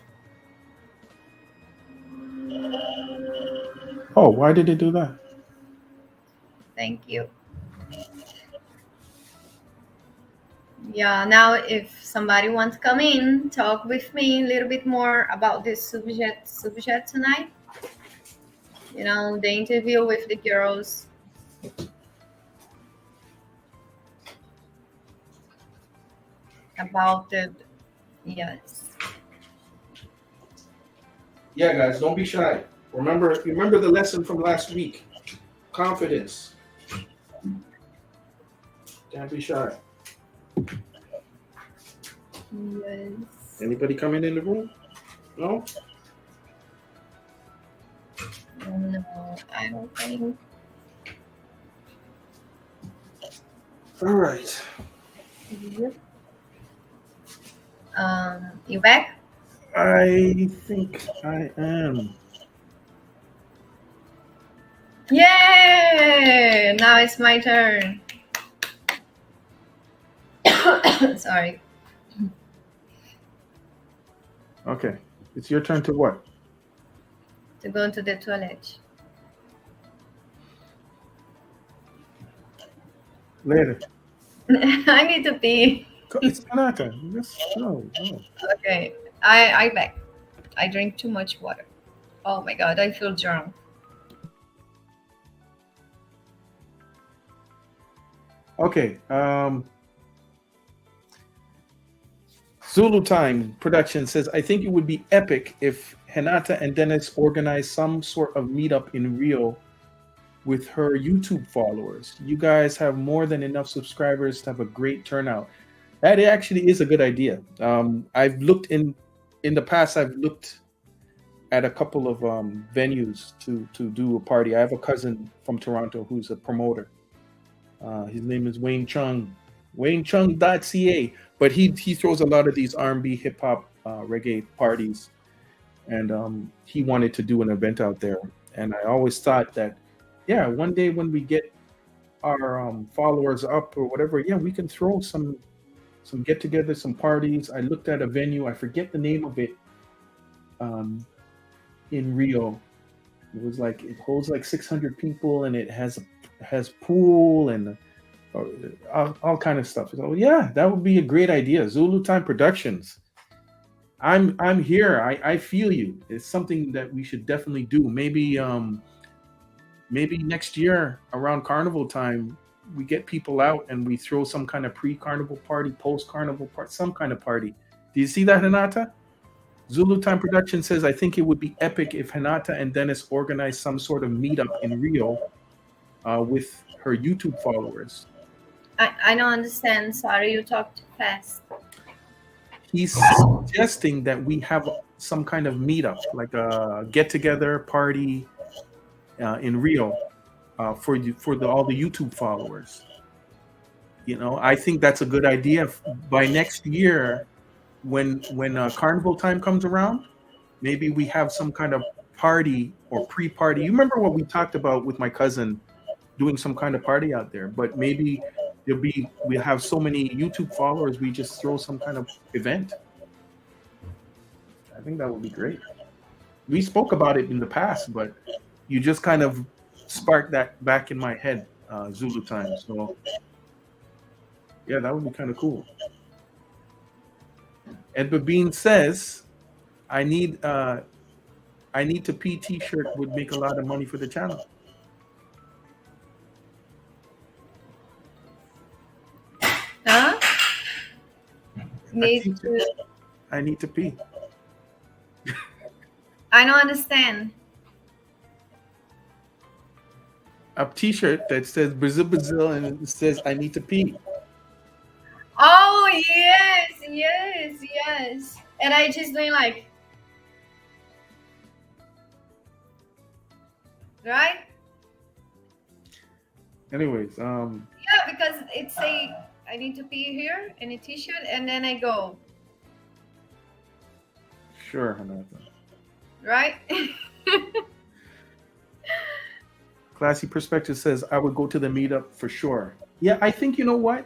Oh, why did it do that? Thank you. Yeah, now if somebody wants to come in, talk with me a little bit more about this subject tonight. You know, the interview with the girls. About the yes. Yeah, guys, don't be shy. Remember the lesson from last week. Confidence. Can't be shy. Yes. Anybody coming in the room? No? No, I don't think. All right. Yep. You back? I think I am. Yay! Now it's my turn. Sorry. Okay. It's your turn to what? To go to the toilet. Later. I need to pee. It's Tanaka. Just no. Okay. I back. I drink too much water. Oh my god, I feel drunk. Okay. Zulu Time Production says, I think it would be epic if Hinata and Dennis organized some sort of meetup in Rio with her YouTube followers. You guys have more than enough subscribers to have a great turnout. That actually is a good idea. I've looked in the past, I've looked at a couple of venues to do a party. I have a cousin from Toronto who's a promoter. His name is Wayne Chung, WayneChung.ca. But he throws a lot of these R&B, hip hop, reggae parties, and he wanted to do an event out there. And I always thought that, yeah, one day when we get our followers up or whatever, yeah, we can throw some get-together, some parties. I looked at a venue, I forget the name of it, in Rio. It was like, it holds like 600 people, and it has pool and all kind of stuff. So yeah, that would be a great idea. Zulu Time Productions. I'm here. I feel you. It's something that we should definitely do. Maybe next year around carnival time, we get people out and we throw some kind of pre-carnival party, post-carnival party, some kind of party. Do you see that, Hinata? Zulu Time Production says, I think it would be epic if Hinata and Dennis organized some sort of meetup in Rio with her YouTube followers. I don't understand. Sorry, you talk too fast. He's suggesting that we have some kind of meetup, like a get-together party in Rio for all the YouTube followers. I think that's a good idea. By next year, when carnival time comes around, maybe we have some kind of party or pre-party. You remember what we talked about with my cousin doing some kind of party out there? But maybe we have so many YouTube followers, we just throw some kind of event. I think that would be great. We spoke about it in the past, but you just kind of sparked that back in my head, Zulu Time. So yeah, that would be kind of cool. Edward Bean says, I need to P t-shirt would make a lot of money for the channel. Huh? I need to pee. I don't understand. A t-shirt that says Brazil, and it says I need to pee. Oh, yes. And I just doing like, right? Anyways, Yeah, because it's I need to pee here in a t-shirt, and then I go, sure, Hanata. right? Classy Perspective says, I would go to the meetup for sure. Yeah, I think, you know what?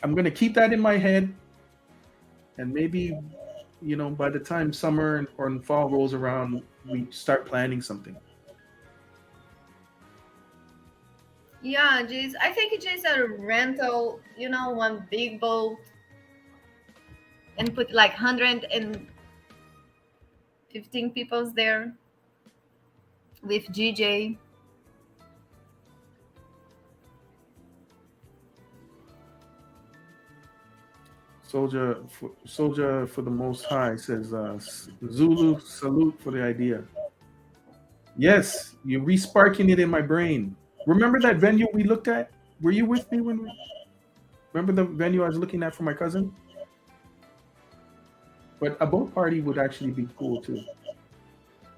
I'm going to keep that in my head. And maybe, by the time summer or fall rolls around, we start planning something. Yeah, I think it's just a rental, one big boat, and put like 115 people there with DJ. Soldier for the Most High says, Zulu, salute for the idea. Yes, you're re-sparking it in my brain. Remember that venue we looked at? Were you with me remember the venue I was looking at for my cousin? But a boat party would actually be cool too.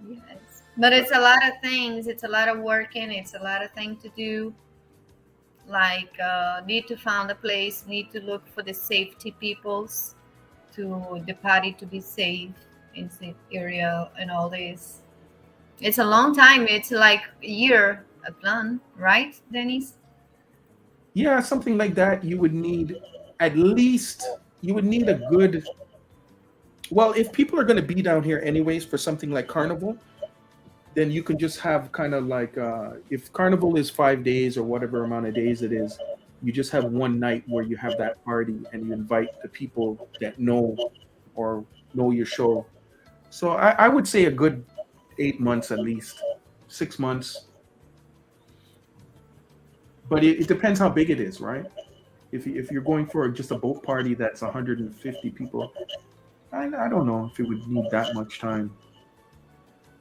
Yes, but it's a lot of things. It's a lot of working. It's a lot of things to do. Like need to find a place, need to look for the safety peoples to the party to be safe in safe area and all this. It's a long time. It's like a year a plan, right, Dennis? Yeah, something like that. You would need a good, well, if people are going to be down here anyways for something like carnival, then you can just have kind of like, if carnival is 5 days or whatever amount of days it is, you just have one night where you have that party and you invite the people that know your show. So I would say a good 8 months at least, 6 months. But it depends how big it is, right? If you're going for just a boat party that's 150 people, I don't know if it would need that much time.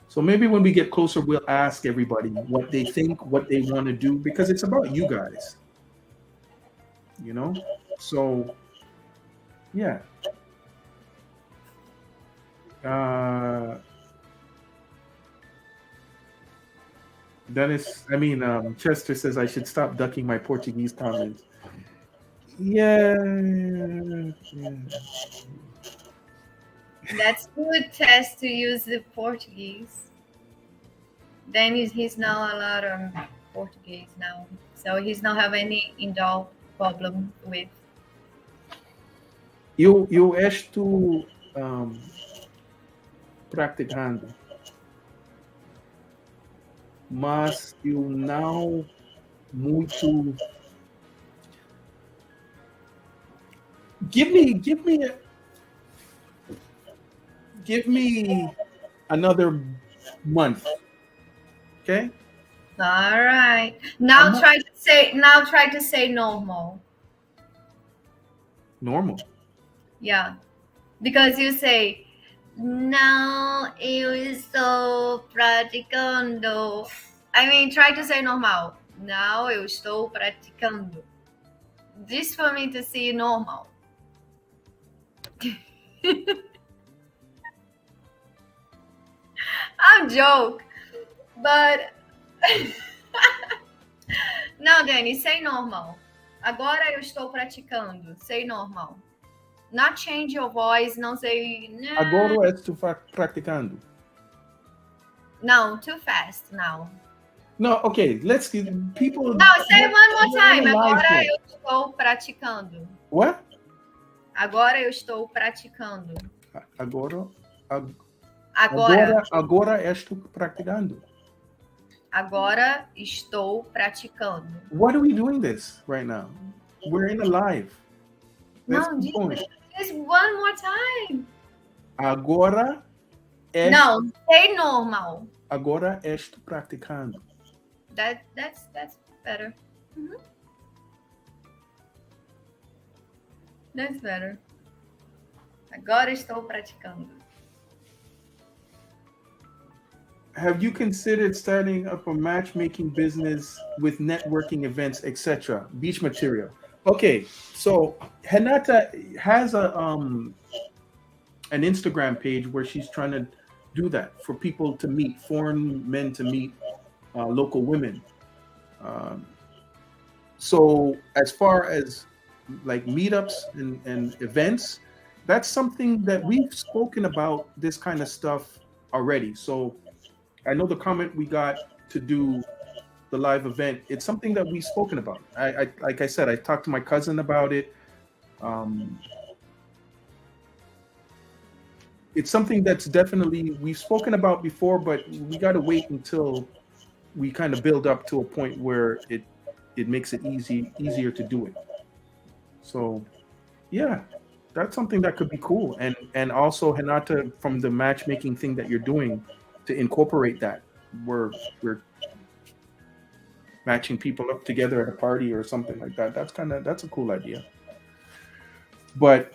So maybe when we get closer, we'll ask everybody what they think, what they want to do, because it's about you guys. So, yeah. Uh, Chester says I should stop ducking my Portuguese comments. Yeah. That's good test to use the Portuguese. Then he's now a lot of Portuguese now. So he's not have any indulge problem with. Eu estou praticando, mas eu não muito. Give me another month, okay? All right. Now try to say normal. Normal. Yeah. Because you say não eu estou praticando. I mean, try to say normal. Não eu estou praticando. This for me to see normal. I'm joke, but não, Dani, say normal. Agora eu estou praticando. Say normal. Not change your voice. Não say. Nah. Agora eu estou praticando. No, too fast now. No, okay. Let's get people. No, say one more time. Agora eu estou praticando. What? Agora eu estou praticando. Agora estou praticando. Agora estou praticando. What are we doing this right now? We're in a live. Let's No, keep going. just one more time. Agora No, say normal. Agora estou praticando. That's better. Mm-hmm. That's better. Agora estou praticando. Have you considered starting up a matchmaking business with networking events, etc.? Beach material. Okay, so Renata has an Instagram page where she's trying to do that for people to meet, foreign men to meet local women. So as far as like meetups and events, that's something that we've spoken about, this kind of stuff already. So I know the comment we got to do the live event, it's something that we've spoken about. I like I said, I talked to my cousin about it. It's something that's definitely we've spoken about before, but we got to wait until we kind of build up to a point where it makes it easier to do it. So yeah, that's something that could be cool. And also Renata, from the matchmaking thing that you're doing, to incorporate that, we're matching people up together at a party or something like that. That's a cool idea. But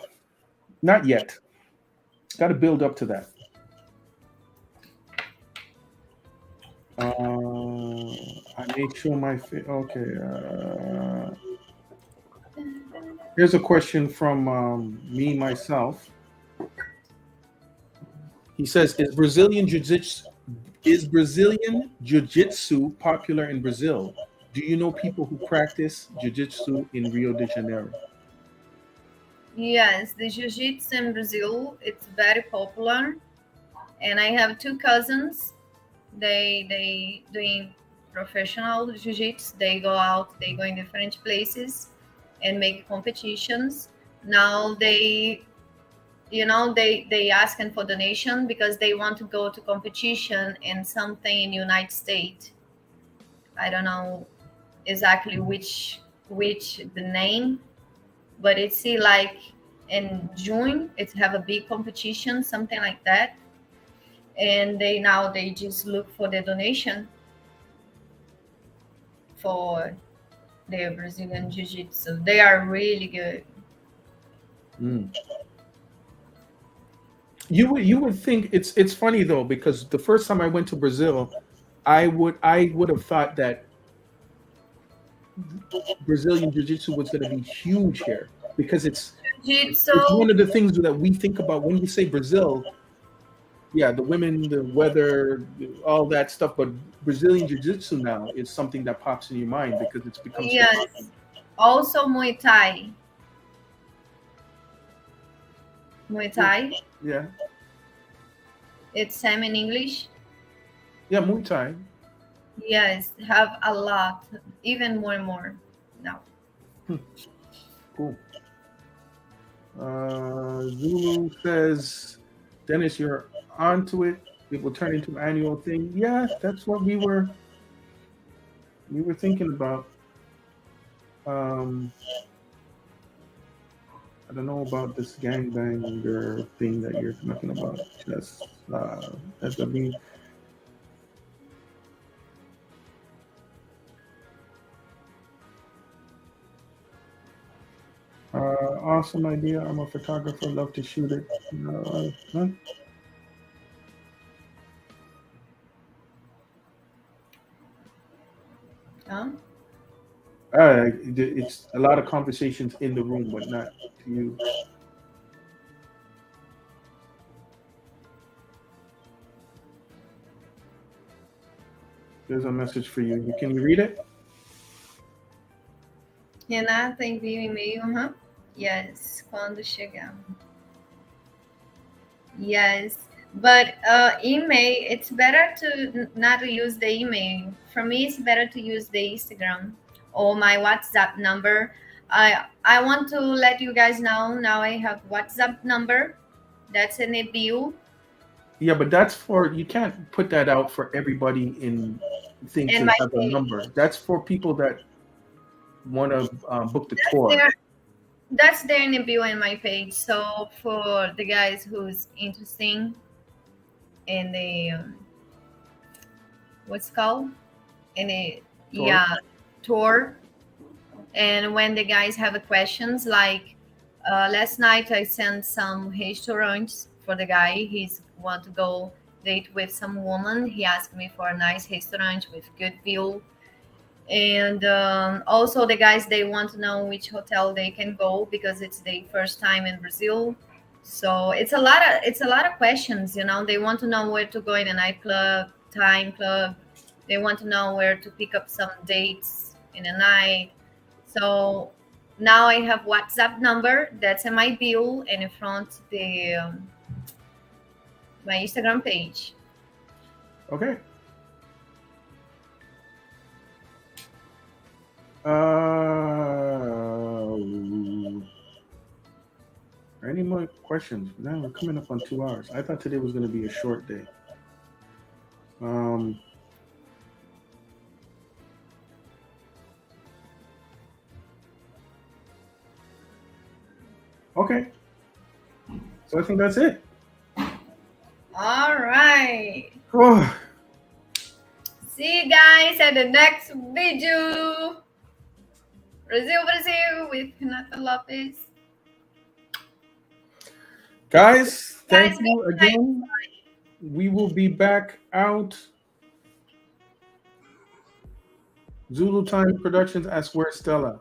not yet. Got to build up to that. I make sure my okay. Here's a question from me myself. He says, "Is Brazilian jiu-jitsu popular in Brazil? Do you know people who practice jiu-jitsu in Rio de Janeiro?" Yes, the jiu-jitsu in Brazil, it's very popular. And I have two cousins. They doing professional jiu-jitsu. They go out, they go in different places and make competitions. Now they asking for donation because they want to go to competition in something in United States. I don't know exactly which the name, but it's like in June it's have a big competition, something like that. And they just look for the donation for the Brazilian Jiu-Jitsu. They are really good. You would think it's funny though, because the first time I went to Brazil, I would have thought that Brazilian Jiu-Jitsu was going to be huge here, because it's one of the things that we think about when we say Brazil. yeah, the women, the weather, all that stuff. But Brazilian Jiu-Jitsu now is something that pops in your mind because it's become so Yes. popular. Also Muay Thai. Muay Thai. Yeah, It's same in English. yeah, Muay Thai. Yes, have a lot, even more and more now. Cool. Zulu says, Dennis, you're onto it. It will turn into an annual thing. Yeah, that's what we were thinking about. I don't know about this gangbanger thing that you're talking about. That's a me. Awesome idea. I'm a photographer. Love to shoot it. Huh? Huh? It's a lot of conversations in the room, but not to you. There's a message for you. Can you read it? Renata, envia um e-mail. Yes, quando chegar. Yes, but email, it's better to not use the email. For me, it's better to use the Instagram or my WhatsApp number. I want to let you guys know now I have WhatsApp number. That's in a bio. Yeah, but that's for, you can't put that out for everybody in things And to my have a page. number. That's for people that want to book the tour. That's there in the bio in my page. So for the guys who's interested in the what's it called in a Tour. tour, and when the guys have questions, like last night I sent some restaurants for the guy. He's want to go date with some woman. He asked me for a nice restaurant with good view. And also the guys, they want to know which hotel they can go because it's their first time in Brazil. So it's a lot of questions, you know. They want to know where to go in a nightclub, time club. They want to know where to pick up some dates in a night. So now I have WhatsApp number that's in my bio and in front the my Instagram page. Okay. Any more questions? Now we're coming up on 2 hours. I thought today was going to be a short day. Okay. So I think that's it. All right. Oh, See you guys at the next video. Brazil with Renata Lopez. guys, thank Guys, you good night. again. We will be back out. Zulu Time Productions as Where Stella.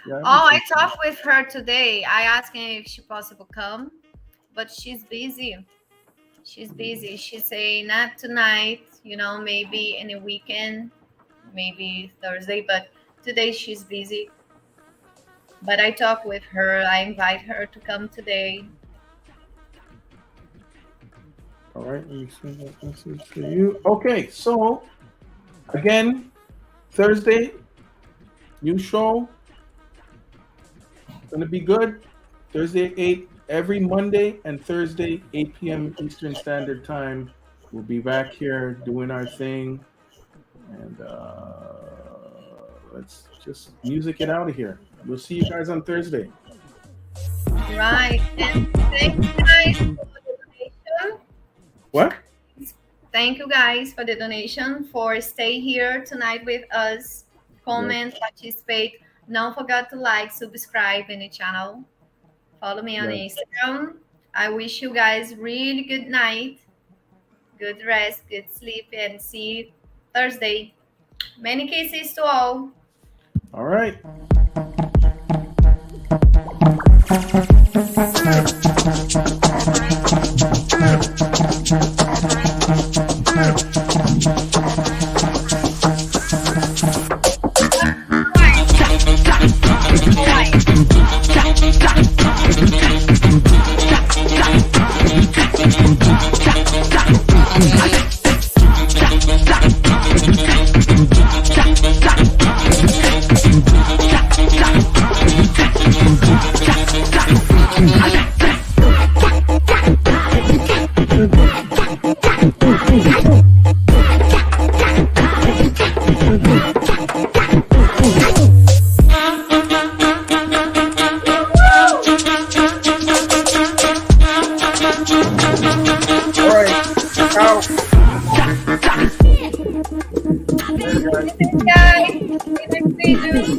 Yeah, Oh, I talked with her today. I asked her if she possible come, but she's busy. She's busy. She say not tonight, you know, maybe in a weekend, maybe Thursday, but today she's busy. But I talked with her. I invite her to come today. All right, let me send that message to you. Okay, so again, Thursday, new show. Gonna be good. Thursday at 8, every Monday and Thursday, 8 p.m. Eastern Standard Time. We'll be back here doing our thing. And let's just music it out of here. We'll see you guys on Thursday. Right. And thank you guys for the donation. What? Thank you guys for the donation, for stay here tonight with us. Comment, participate. Don't forget to like, subscribe in the channel. Follow me on Instagram. I wish you guys really good night, good rest, good sleep, and see you Thursday. Many kisses to all. All right. Bye. All right. Ciao. Guys, see you next video.